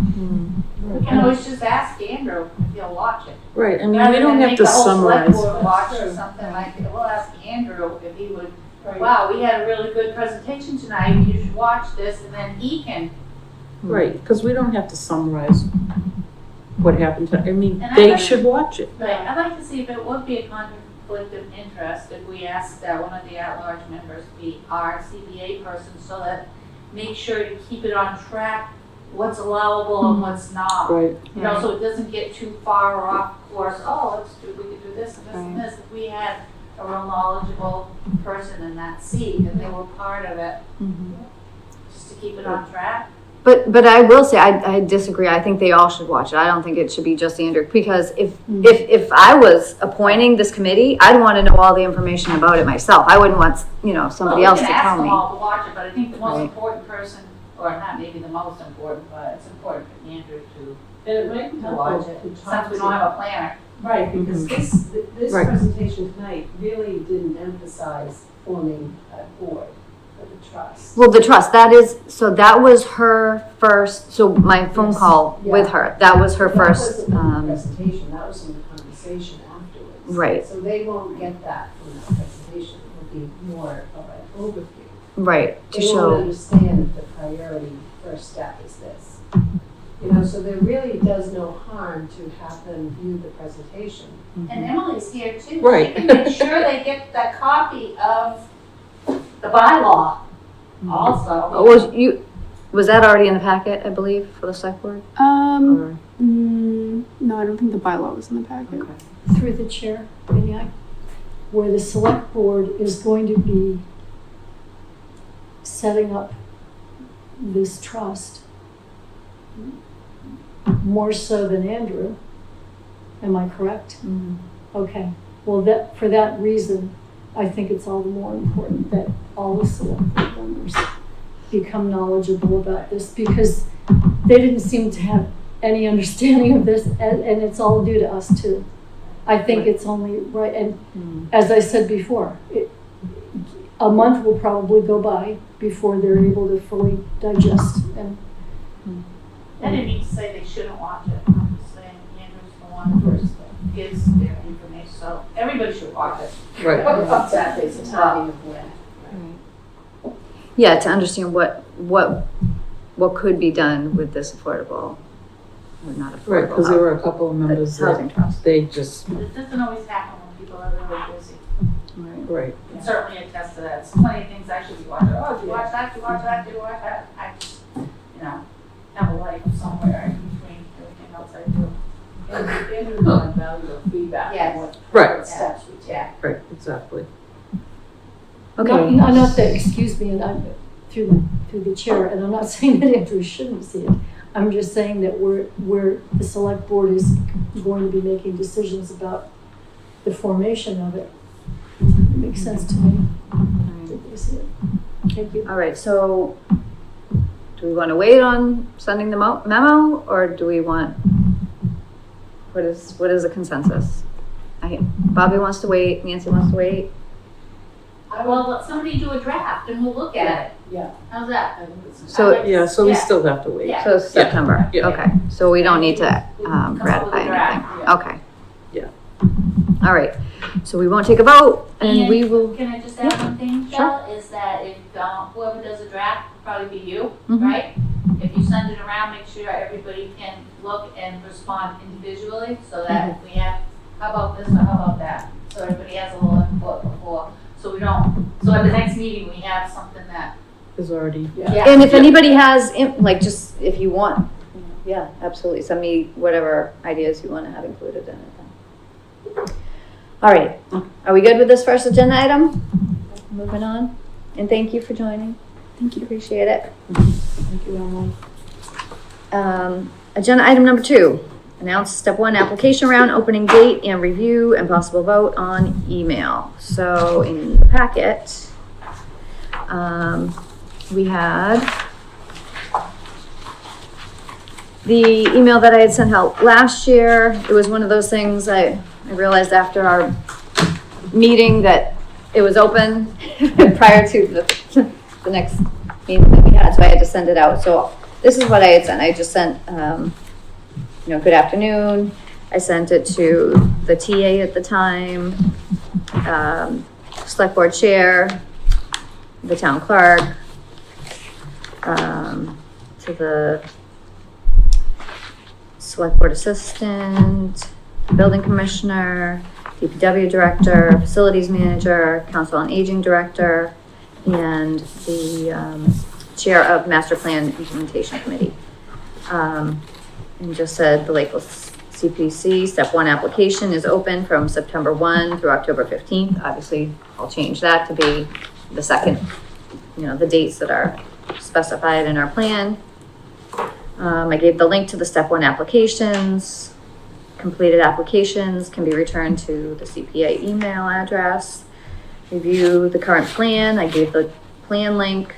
We can always just ask Andrew if he'll watch it. Right, I mean, Rather we don't than have make to the whole select summarize. board watch or something like that. We'll ask Andrew if he would, wow, we had a really good presentation tonight, you should watch this, and then he can. Right, because we don't have to summarize what happened to, I mean, And I they like- should watch it. Right, I'd like to see if it would be a conflict of interest if we asked that one of the at-large members be our CBA person, so that make sure to keep it on track, what's allowable and what's not. Right. You know, so it doesn't get too far off course, we could do this and this and this. If we had a real knowledgeable person in that seat and they were part of it, just to keep it on track. But I will say, I disagree. I think they all should watch it. I don't think it should be just Andrew, because if I was appointing this committee, I'd want to know all the information about it myself. I wouldn't want, somebody else to tell We can ask them me. all to watch it, but I think the most Right. important person, or not maybe the most important, but it's important for Andrew to And it might be watch helpful it, to talk since we to. don't have a planner. Right, because this Right. presentation tonight really didn't emphasize forming a board for the trust. Well, the trust, that was her first, so my phone Yes. call with her, that was her first, That wasn't in the presentation, that was in the conversation afterwards. Right. So they won't get that from that presentation, it will be more of an overview. right, to They won't show. understand that the priority first step is this. So there really does no harm to have them view the presentation. And Emily's here too. Right. She can make sure they get that copy of the bylaw also. Was that already in the packet, I believe, for the select board? Or- No, I don't think the bylaw was in the packet. Okay. Through the chair, may I? Where the select board is going to be setting up this trust, more so than Andrew, am I correct? Okay, well, for that reason, I think it's all the more important that all the select board members become knowledgeable about this, because they didn't seem to have any understanding of this, and it's all due to us too. I think it's only right, and as I said before, a month will probably go by before they're able to fully digest and. I didn't mean to say they shouldn't watch it, I'm just saying Andrew's the one first that gives their information, so everybody should watch it. Right. Exactly, it's the timing of when. Yeah, to understand what could be done with this affordable, or not affordable. Right, because there were a couple of members housing that trust. they just, It doesn't always happen when people are really busy. Right. right. And certainly attest to that. There's plenty of things I should be watching. Oh, did you watch that? Did you watch that? Did you watch that? I just, have a life somewhere in between everything else I do. And you want valuable feedback. Yes. on what Right. steps we take. Right, exactly. Okay. Not that, excuse me, and I'm through the chair, and I'm not saying that Andrew shouldn't see it. I'm just saying that we're the select board is going to be making decisions about the formation of it. It makes sense to me. Did you see it? Thank you. All right, so do we want to wait on sending the memo, or do we want, what is the consensus? Bobby wants to wait, Nancy wants to wait. Well, let somebody do a draft and we'll look at it. Yeah. How's that? I think it's- So- Yeah, so we Yeah. still have to wait. Yeah. So September, Yeah. okay, so we don't need to Come up with ratify a draft, anything, yeah. okay. Yeah. All right, so we won't take a vote, and we will, Can I just add Yeah, one thing, sure. Shell, is that if, whoever does a draft, will probably be you, Mhm. right? If you send it around, make sure everybody can look and respond individually, so that if we have, how about this or how about that? So everybody has a little input before, so we don't, so at the next meeting, we have something that, Is already, yeah. and if anybody has, like, just, if you want, yeah, absolutely, send me whatever ideas you want to have included in it. All right, are we good with this first agenda item? Moving on, and thank you for joining. Thank you. Appreciate it. thank you, Emily. Agenda item number 2, announce step 1 application round, opening date and review and possible vote on email. So in the packet, we had the email that I had sent out last year. It was one of those things I realized after our meeting that it was open prior to the next meeting that we had, so I had to send it out. So this is what I had sent. I just sent, good afternoon. I sent it to the TA at the time, select board chair, the town clerk, to the select board assistant, building commissioner, DPW director, facilities manager, council on aging director, and the chair of master plan implementation committee. And just said the Lakeville CPC step 1 application is open from September 1 through October 15th. Obviously, I'll change that to be the second, the dates that are specified in our plan. I gave the link to the step 1 applications. Completed applications can be returned to the CPA email address. Review the current plan. I gave the plan link.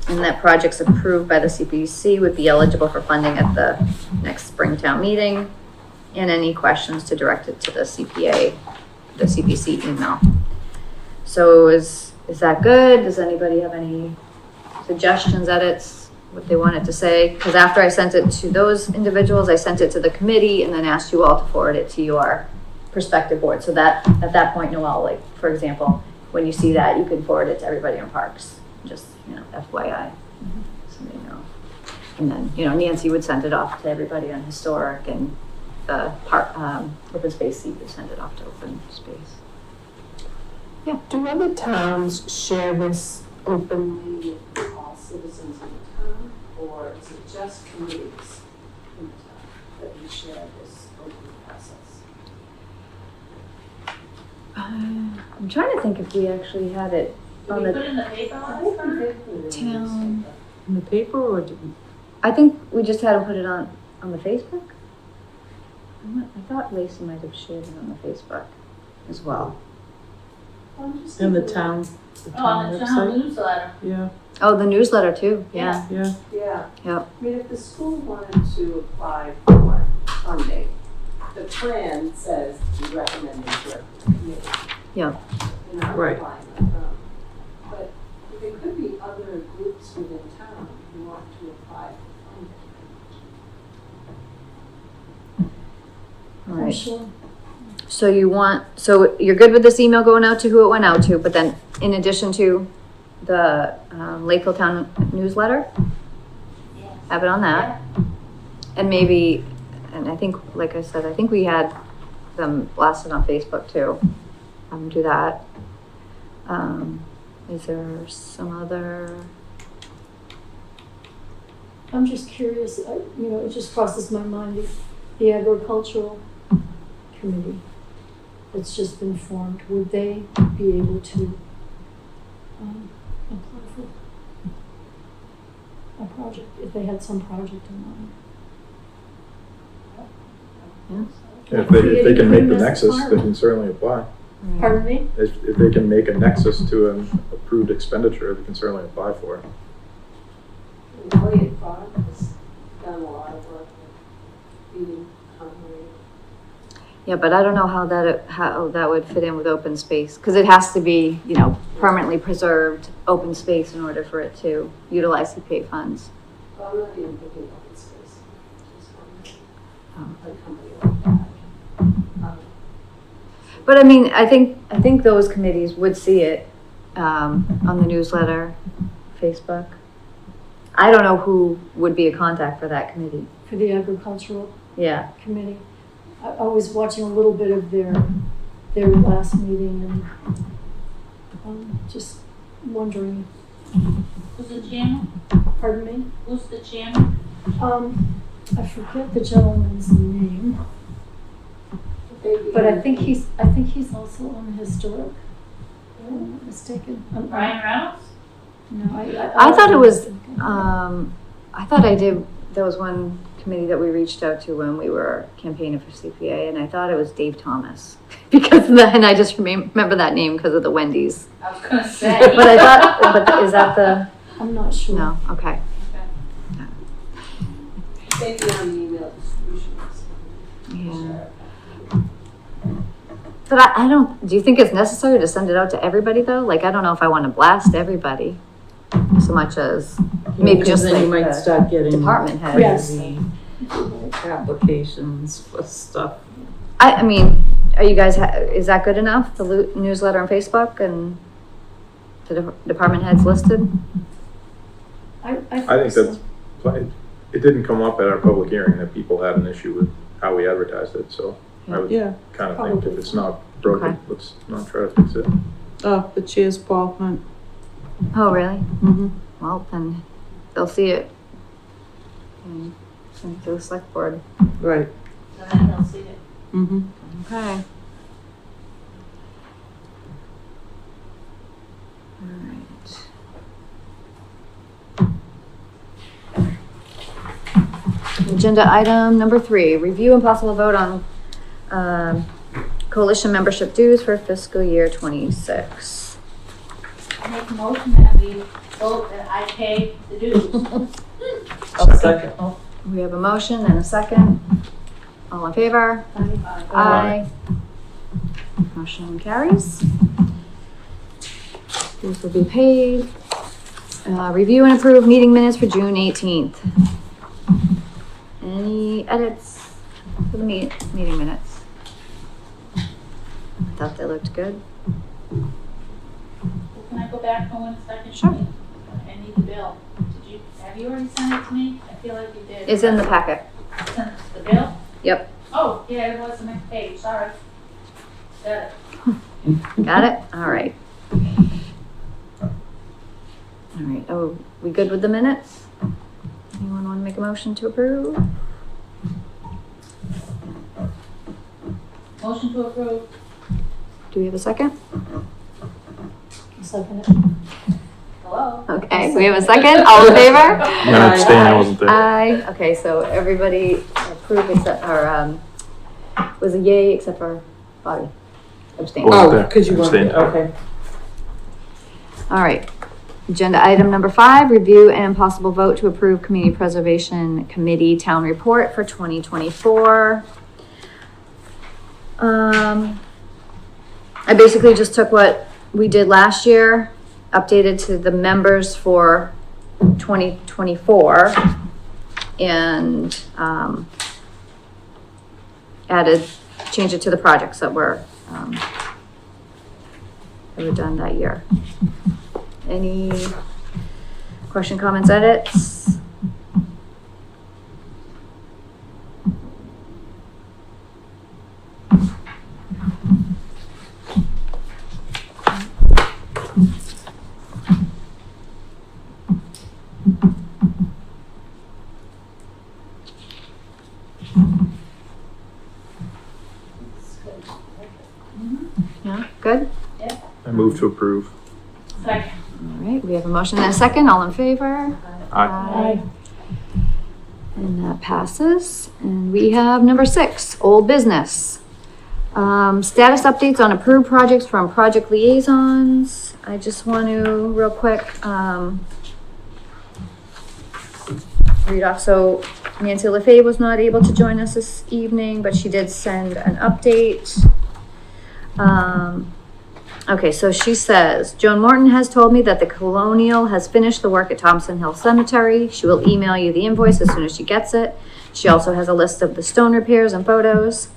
And that projects approved by the CPC would be eligible for funding at the next Springtown meeting. And any questions to direct it to the CPA, the CPC email. So is that good? Does anybody have any suggestions, edits, what they wanted to say? Because after I sent it to those individuals, I sent it to the committee and then asked you all to forward it to your prospective board. So that at that point, Noel, like, for example, when you see that, you can forward it to everybody in parks. Just, FYI, so they know. And then, Nancy would send it off to everybody on historic, and the open space seat would send it off to open space. Do other towns share this openly with all citizens in the town, or is it just communities in the town that you share this open process? I'm trying to think if we actually had it Did on we put the in the paper last time? town. In the paper, or did we? I think we just had to put it on the Facebook. I thought Lacey might have shared it on the Facebook as well. In the town Oh, on the town website? newsletter. Yeah. Oh, the newsletter too, yeah. Yeah. Yeah. Yep. I mean, if the school wanted to apply for funding, the plan says we recommend it to a committee. Yeah. You're not Right. applying, but there could be other groups within town who want to apply for funding. All I'm right. sure. So you're good with this email going out to who it went out to, but then in addition to the Lakeville Town newsletter, have it on that. And maybe, and I think, like I said, I think we had them blasted on Facebook too. Do that. Is there some other? I'm just curious, it just crosses my mind, the agricultural committee that's just been formed, would they be able to apply for a project, if they had some project in mind? If they can make the Creating nexus, a they can certainly apply. Pardon me? If they can make a nexus to an approved expenditure, they can certainly apply for it. Elliott Farm has done a lot of work with feeding hungry. Yeah, but I don't know how that would fit in with open space, because it has to be, permanently preserved open space in order for it to utilize CPA funds. Well, I'm not even thinking open space. Just Oh. a company like that. But I mean, I think those committees would see it on the newsletter, Facebook. I don't know who would be a contact for that committee. For the agricultural Yeah. committee. I was watching a little bit of their last meeting and just wondering, Who's the chairman? pardon me? Who's the chairman? I forget the gentleman's name, but I think he's also on historic, if I'm not mistaken. Ryan Reynolds? No, I thought it was, there was one committee that we reached out to when we were campaigning for CPA, and I thought it was Dave Thomas. Because then I just remember that name because of the Wendy's. I was gonna say. But I thought, but is that the, I'm not sure. no, okay. Maybe on the email distribution list. Yeah. But I don't, do you think it's necessary to send it out to everybody though? Like, I don't know if I want to blast everybody so much as maybe Because just then like you might the start getting department heads. Yes. crazy applications for stuff. I mean, are you guys, is that good enough? The newsletter on Facebook and the department heads listed? I I think that's, it didn't come up at our public hearing that people had an issue with how we advertised it, so I would Yeah. kind of think if it's not broken, Okay. let's not try to fix it. Oh, the chair's Paul Hunt. Oh, really? Mm-hmm. Well, then they'll see it. And send it to the select board. Right. So then they'll see it. Mm-hmm. Okay. Alright. Agenda item number 3, review and possible vote on coalition membership dues for fiscal year 26. I make a motion that we vote that I pay the dues. Second. We have a motion and a second. All in favor? Aye. Motion carries. Dues will be paid. Review and approve meeting minutes for June 18th. Any edits for the meeting minutes? I thought they looked good. Can I go back for 1 second? Sure. I need the bill. Have you already sent it to me? I feel like you did. It's in the packet. Sent the bill? Yep. Oh, yeah, it was the next page, sorry. Got it. Got it? All right. All right. Oh, we good with the minutes? Anyone want to make a motion to approve? Motion to approve. Do we have a second? Second. Hello? Okay, we have a second. All in favor? I'm gonna abstain, I wasn't there. Aye. Okay, so everybody approved except, or, was a yay except for Bobby. Abstained. Wasn't Oh, there. because you weren't Abstained. there, okay. All right. Agenda item number 5, review and possible vote to approve Community Preservation Committee Town Report for 2024. I basically just took what we did last year, updated to the members for 2024, and changed it to the projects that were done that year. Any question, comments, edits? Yeah, good? I move to approve. Second. All right, we have a motion and a second. All in favor? Aye. And that passes. And we have number 6, old business. Status updates on approved projects from project liaisons. I just want to real quick read off. So Nancy LaFave was not able to join us this evening, but she did send an update. Okay, so she says, Joan Morton has told me that the Colonial has finished the work at Thompson Hill Cemetery. She will email you the invoice as soon as she gets it. She also has a list of the stone repairs and photos.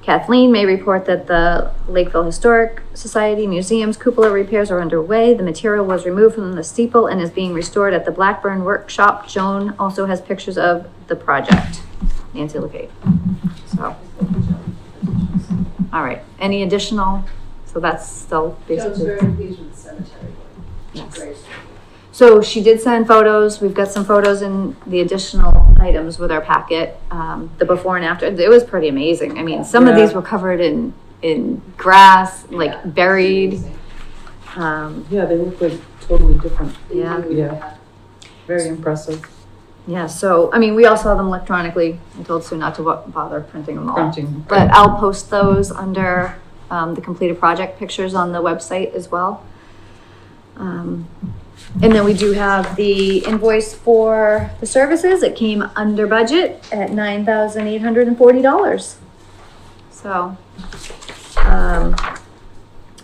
Kathleen may report that the Lakeville Historic Society Museum's cupola repairs are underway. The material was removed from the steeple and is being restored at the Blackburn Workshop. Joan also has pictures of the project. Nancy LaFave. So, all right, any additional? So that's still Joe's basically. very pleased with the cemetery. Yes. Great. So she did send photos. We've got some photos in the additional items with our packet. The before and after, it was pretty amazing. I mean, some of these were covered in grass, like buried. Yeah, they look like totally different. Yeah. Yeah. Very impressive. Yeah, so, I mean, we all saw them electronically. I told Sue not to bother printing them all. Printing. But I'll post those under the completed project pictures on the website as well. And then we do have the invoice for the services. It came under budget at $9,840. So, I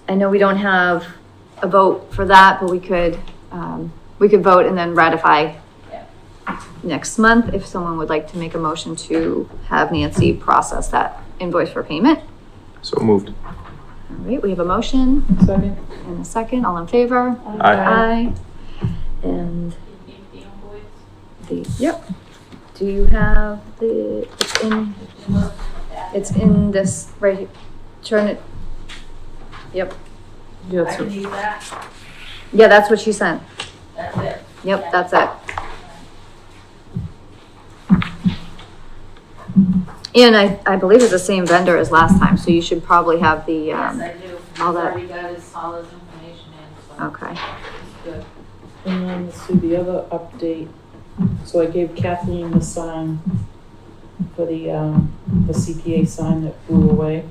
know we don't have a vote for that, but we could vote and then ratify next month if someone would like to make a motion to have Nancy process that invoice for payment. So moved. All right, we have a motion Second. and a second. All in favor? Aye. Aye. And The invoice. yep. Do you have it's in this right here. Turn it. Yep. Yeah, I that's can what, use that. Yeah, that's what she sent. That's it. Yep, that's it. And I believe it's the same vendor as last time, so you should probably have the, Yes, I do. He's all that. already got all his information in, so okay. it's good. and then let's see the other update. So I gave Kathleen the sign for the CPA sign that flew away.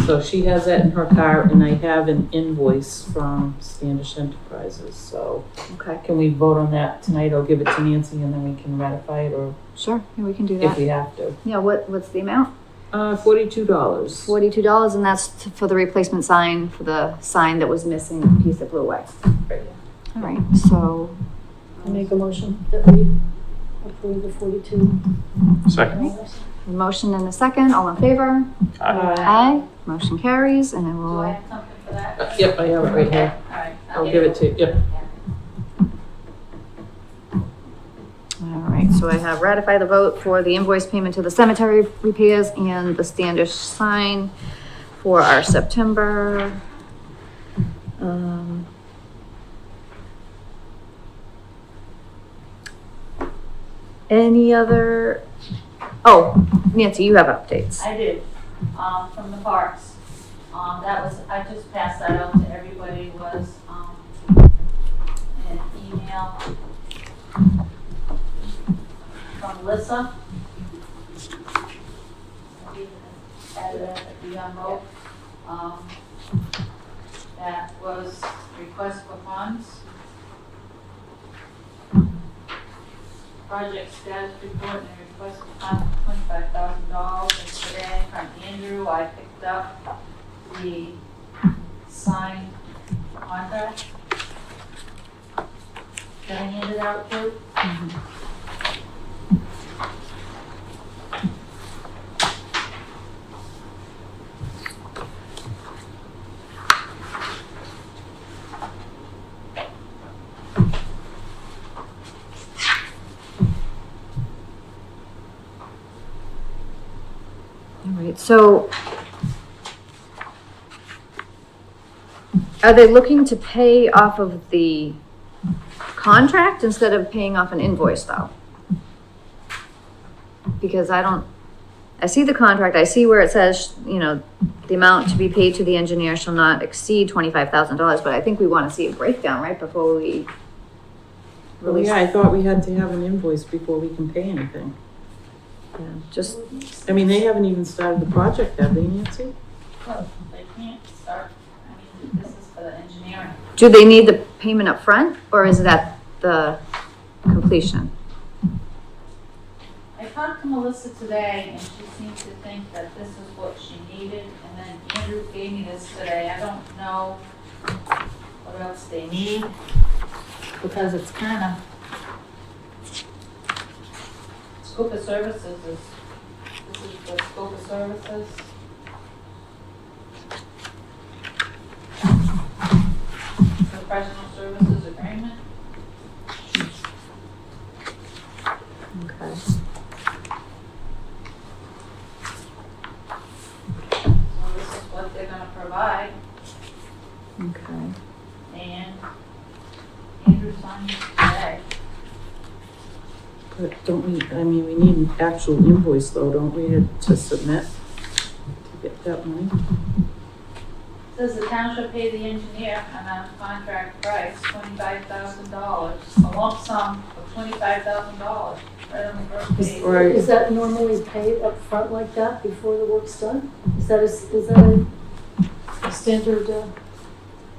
So she has that in her car, and I have an invoice from Standish Enterprises. So Okay, can we vote on that tonight? I'll give it to Nancy and then we can ratify it, or sure, yeah, we can do if that. we have to. Yeah, what's the amount? $42. $42, and that's for the replacement sign for the sign that was missing, the piece that blew away. All right, so, I make a motion that we approve the 42. Second. a motion and a second, all in favor? Aye. Aye. Motion carries, and then Do I we'll, have something for that? Yep, I have it right here. All right. I'll give it to you. Yep. all right, so I have ratify the vote for the invoice payment to the cemetery repairs and the Standish sign for our September. Any other, oh, Nancy, you have updates. I did, from the parks. That was, I just passed that out to everybody, was, an email from Lissa. Added it at the vote. That was request for funds project status report and request of $25,000. And today from Andrew, I picked up the signed contract. Can I hand it out too? All right, so are they looking to pay off of the contract instead of paying off an invoice though? Because I see the contract, I see where it says, you know, the amount to be paid to the engineer shall not exceed $25,000, but I think we want to see a breakdown, right, before we Well, release. yeah, I thought we had to have an invoice before we can pay anything. Yeah, just, I mean, they haven't even started the project, have they, Nancy? Well, they can't start, I mean, this is for the engineering. do they need the payment up front, or is it at the completion? I talked to Melissa today, and she seemed to think that this is what she needed, and then Andrew gave me this today. I don't know what else they need, because it's kind of, scope of services is, this is the scope of services. Professional services agreement. Okay. So this is what they're gonna provide, Okay. and Andrew signed it today. But don't we, I mean, we need an actual invoice though, don't we, to submit to get that money? Says the town shall pay the engineer on contract price, $25,000, a lump sum of $25,000, right on the first page. Right. Is that normally paid up front like that before the work's done? Is that a standard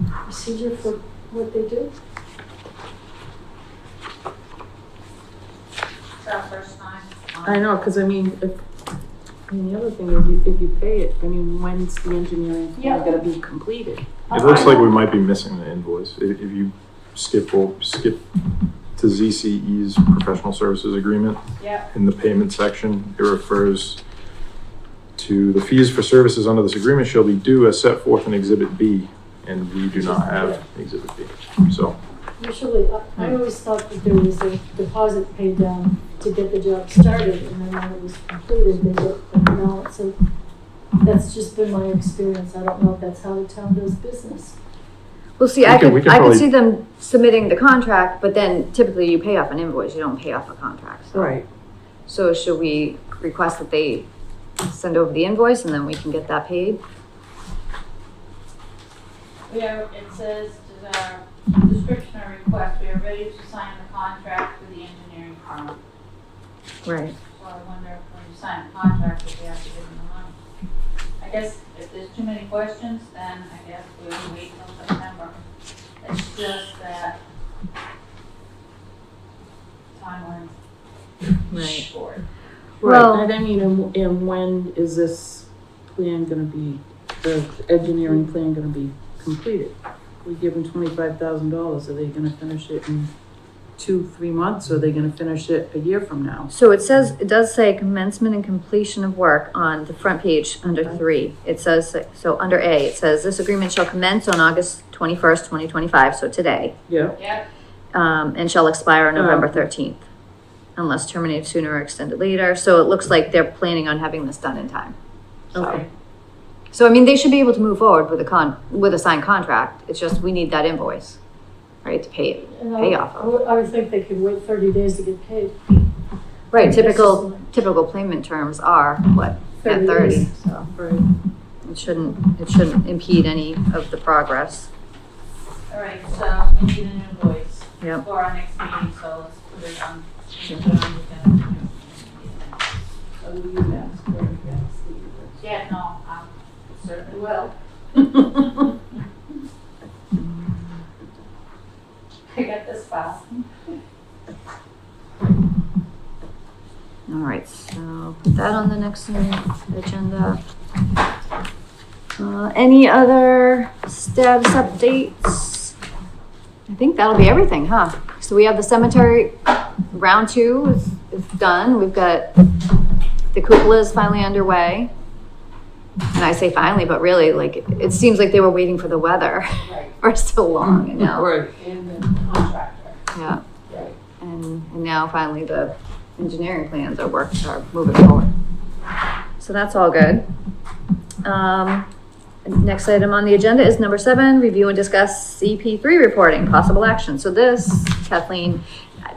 procedure for what they do? It's our first time. I know, cause I mean, the other thing is, if you pay it, I mean, when's the engineering Yeah. gonna be completed? It looks like we might be missing the invoice. If you skip to ZCE's professional services agreement, Yep, in the payment section, it refers to the fees for services under this agreement shall be due as set forth in Exhibit B, and we do not have Exhibit B. So, Usually, I always thought that there was a deposit paid down to get the job started, and then when it was completed, they get the balance. So that's just been my experience. I don't know if that's how the town does business. Well, see, We I can could probably- see them submitting the contract, but then typically you pay off an invoice, you don't pay off a contract. So. Right. So should we request that they send over the invoice and then we can get that paid? it says, description or request, we are ready to sign the contract with the engineering firm. Right. So I wonder if when you sign a contract, if we have to give them the money. I guess if there's too many questions, then I guess we'll wait till September. It's just that timeline Right. short. Well- Right, and I mean, and when is this plan gonna be, the engineering plan gonna be completed? We give them $25,000, are they gonna finish it in 2-3 months, or are they gonna finish it a year from now? So it does say commencement and completion of work on the front page under 3. It says, so under A, it says this agreement shall commence on August 21st, 2025, so today, Yeah, Yep, and shall expire on November 13th, unless terminated sooner or extended later. So it looks like they're planning on having this done in time. okay. So, I mean, they should be able to move forward with a signed contract. It's just, we need that invoice, right, to pay it, And pay off of. I would think they could wait 30 days to get paid. Right, That's just typical payment terms are, what, at 30 30, days. so Right. it shouldn't impede any of the progress. all right, so we need an invoice Yep. for our next meeting, so let's put it on. So will you ask her to get us the Yeah, no, certainly will. I got this file. Put that on the next agenda. Any other status updates? I think that'll be everything, huh? So we have the cemetery, round 2 is done. We've got, the cupola is finally underway. And I say finally, but really, like, it seems like they were waiting for the weather Right. for so long, and now, Right. And the contractor. yeah. Right. And now finally the engineering plans are moving forward. So that's all good. Next item on the agenda is number 7, review and discuss CP3 reporting, possible action. So this, Kathleen,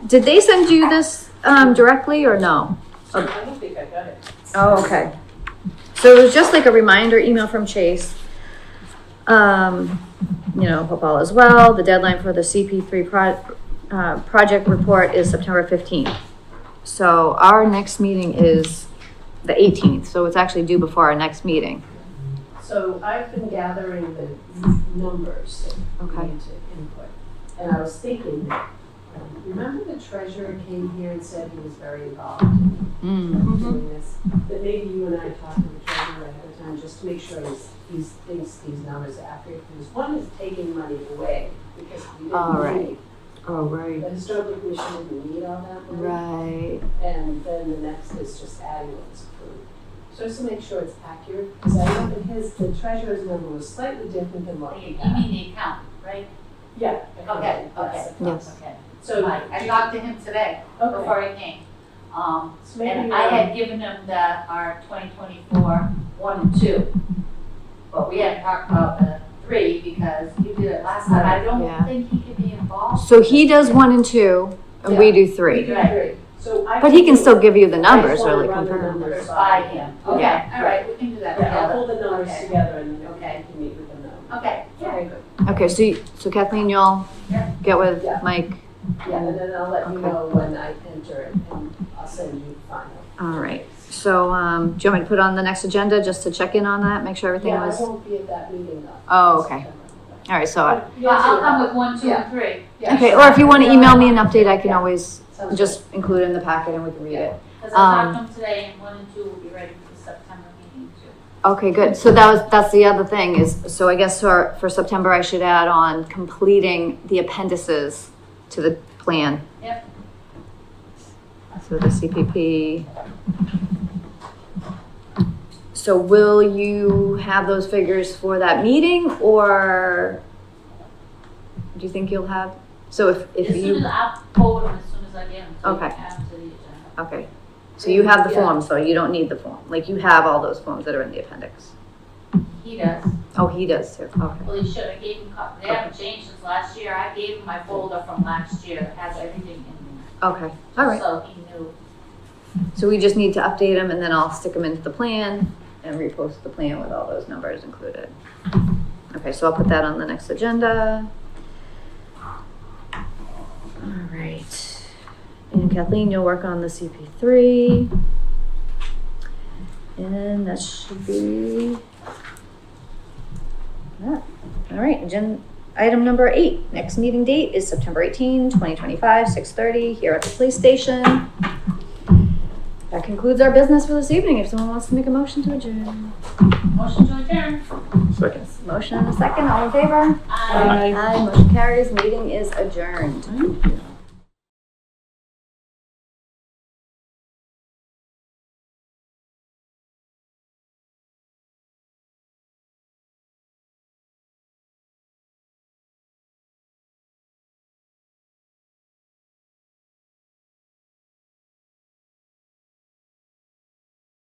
did they send you this directly or no? I don't think I got it. Oh, okay. So it was just like a reminder email from Chase. Hope all is well. The deadline for the CP3 project report is September 15th. So our next meeting is the 18th, so it's actually due before our next meeting. So I've been gathering the numbers that Okay. we need to input. And I was thinking, remember the treasurer came here and said he was very involved in doing this? That maybe you and I talked to the treasurer ahead of time just to make sure these numbers are accurate. Because one is taking money away because we All didn't right. need, Oh, right. the historical commission didn't need all that money. Right. And then the next is just adding what was approved. So just to make sure it's accurate, because I know that the treasurer's number was slightly different than what we You had. mean the account, right? Yeah. Okay, yes. Yes. Okay. So, Right, I talked to him today okay. before he came. So maybe And I had given him our 2024 1 and 2. But we hadn't talked about the 3 because you did it last time. I Yeah. don't think he could be involved. So he does 1 and 2, and we do we 3. do Right. 3. So I But he can still give you the I numbers just or wanna like run the confirm. numbers By him. Okay, Yeah. all right, we can do that Yeah, I'll together. pull the numbers Okay. together and then Okay. we can meet with them now. Okay, yeah. Very good. Okay, so Kathleen, you'll Yeah. get with Yeah. Mike. Yeah, and then I'll let you Okay. know when I enter it and I'll send you the final. All right. So, do you want me to put on the next agenda just to check in on that, make sure everything Yeah, was? I won't be at that meeting though. Oh, okay. All right, so, But I'll come with 1, 2, Yeah. and 3. Yeah, okay, sure. or if you want to email me an update, I can Yeah. always Sounds just include it in the packet and we can read it. Because I talked to him today and 1 and 2 will be ready for the September meeting too. Okay, good. So that's the other thing is, so I guess for September, I should add on completing the appendices to the plan. Yep. So the CPP. So will you have those figures for that meeting or do you think you'll have? So if As soon you, as I'll forward them, as soon as I get them to Okay. add to the agenda. okay. So you have the Yeah. forms, so you don't need the form. Like you have all those forms that are in the appendix. He does. Oh, he does too. Okay. Well, he should. I gave him, they haven't changed since last year. I gave him my folder from last year. It has everything in there. Okay. All right. So he knew. So we just need to update them and then I'll stick them into the plan and repost the plan with all those numbers included. Okay, so I'll put that on the next agenda. All right. And Kathleen, you'll work on the CP3. And that should be that. All right, item number 8. Next meeting date is September 18, 2025, 6:30 here at the police station. That concludes our business for this evening. If someone wants to make a motion to adjourn. Motion to adjourn. Second. Motion and a second, all in favor? Aye. Aye, motion carries. Meeting is adjourned.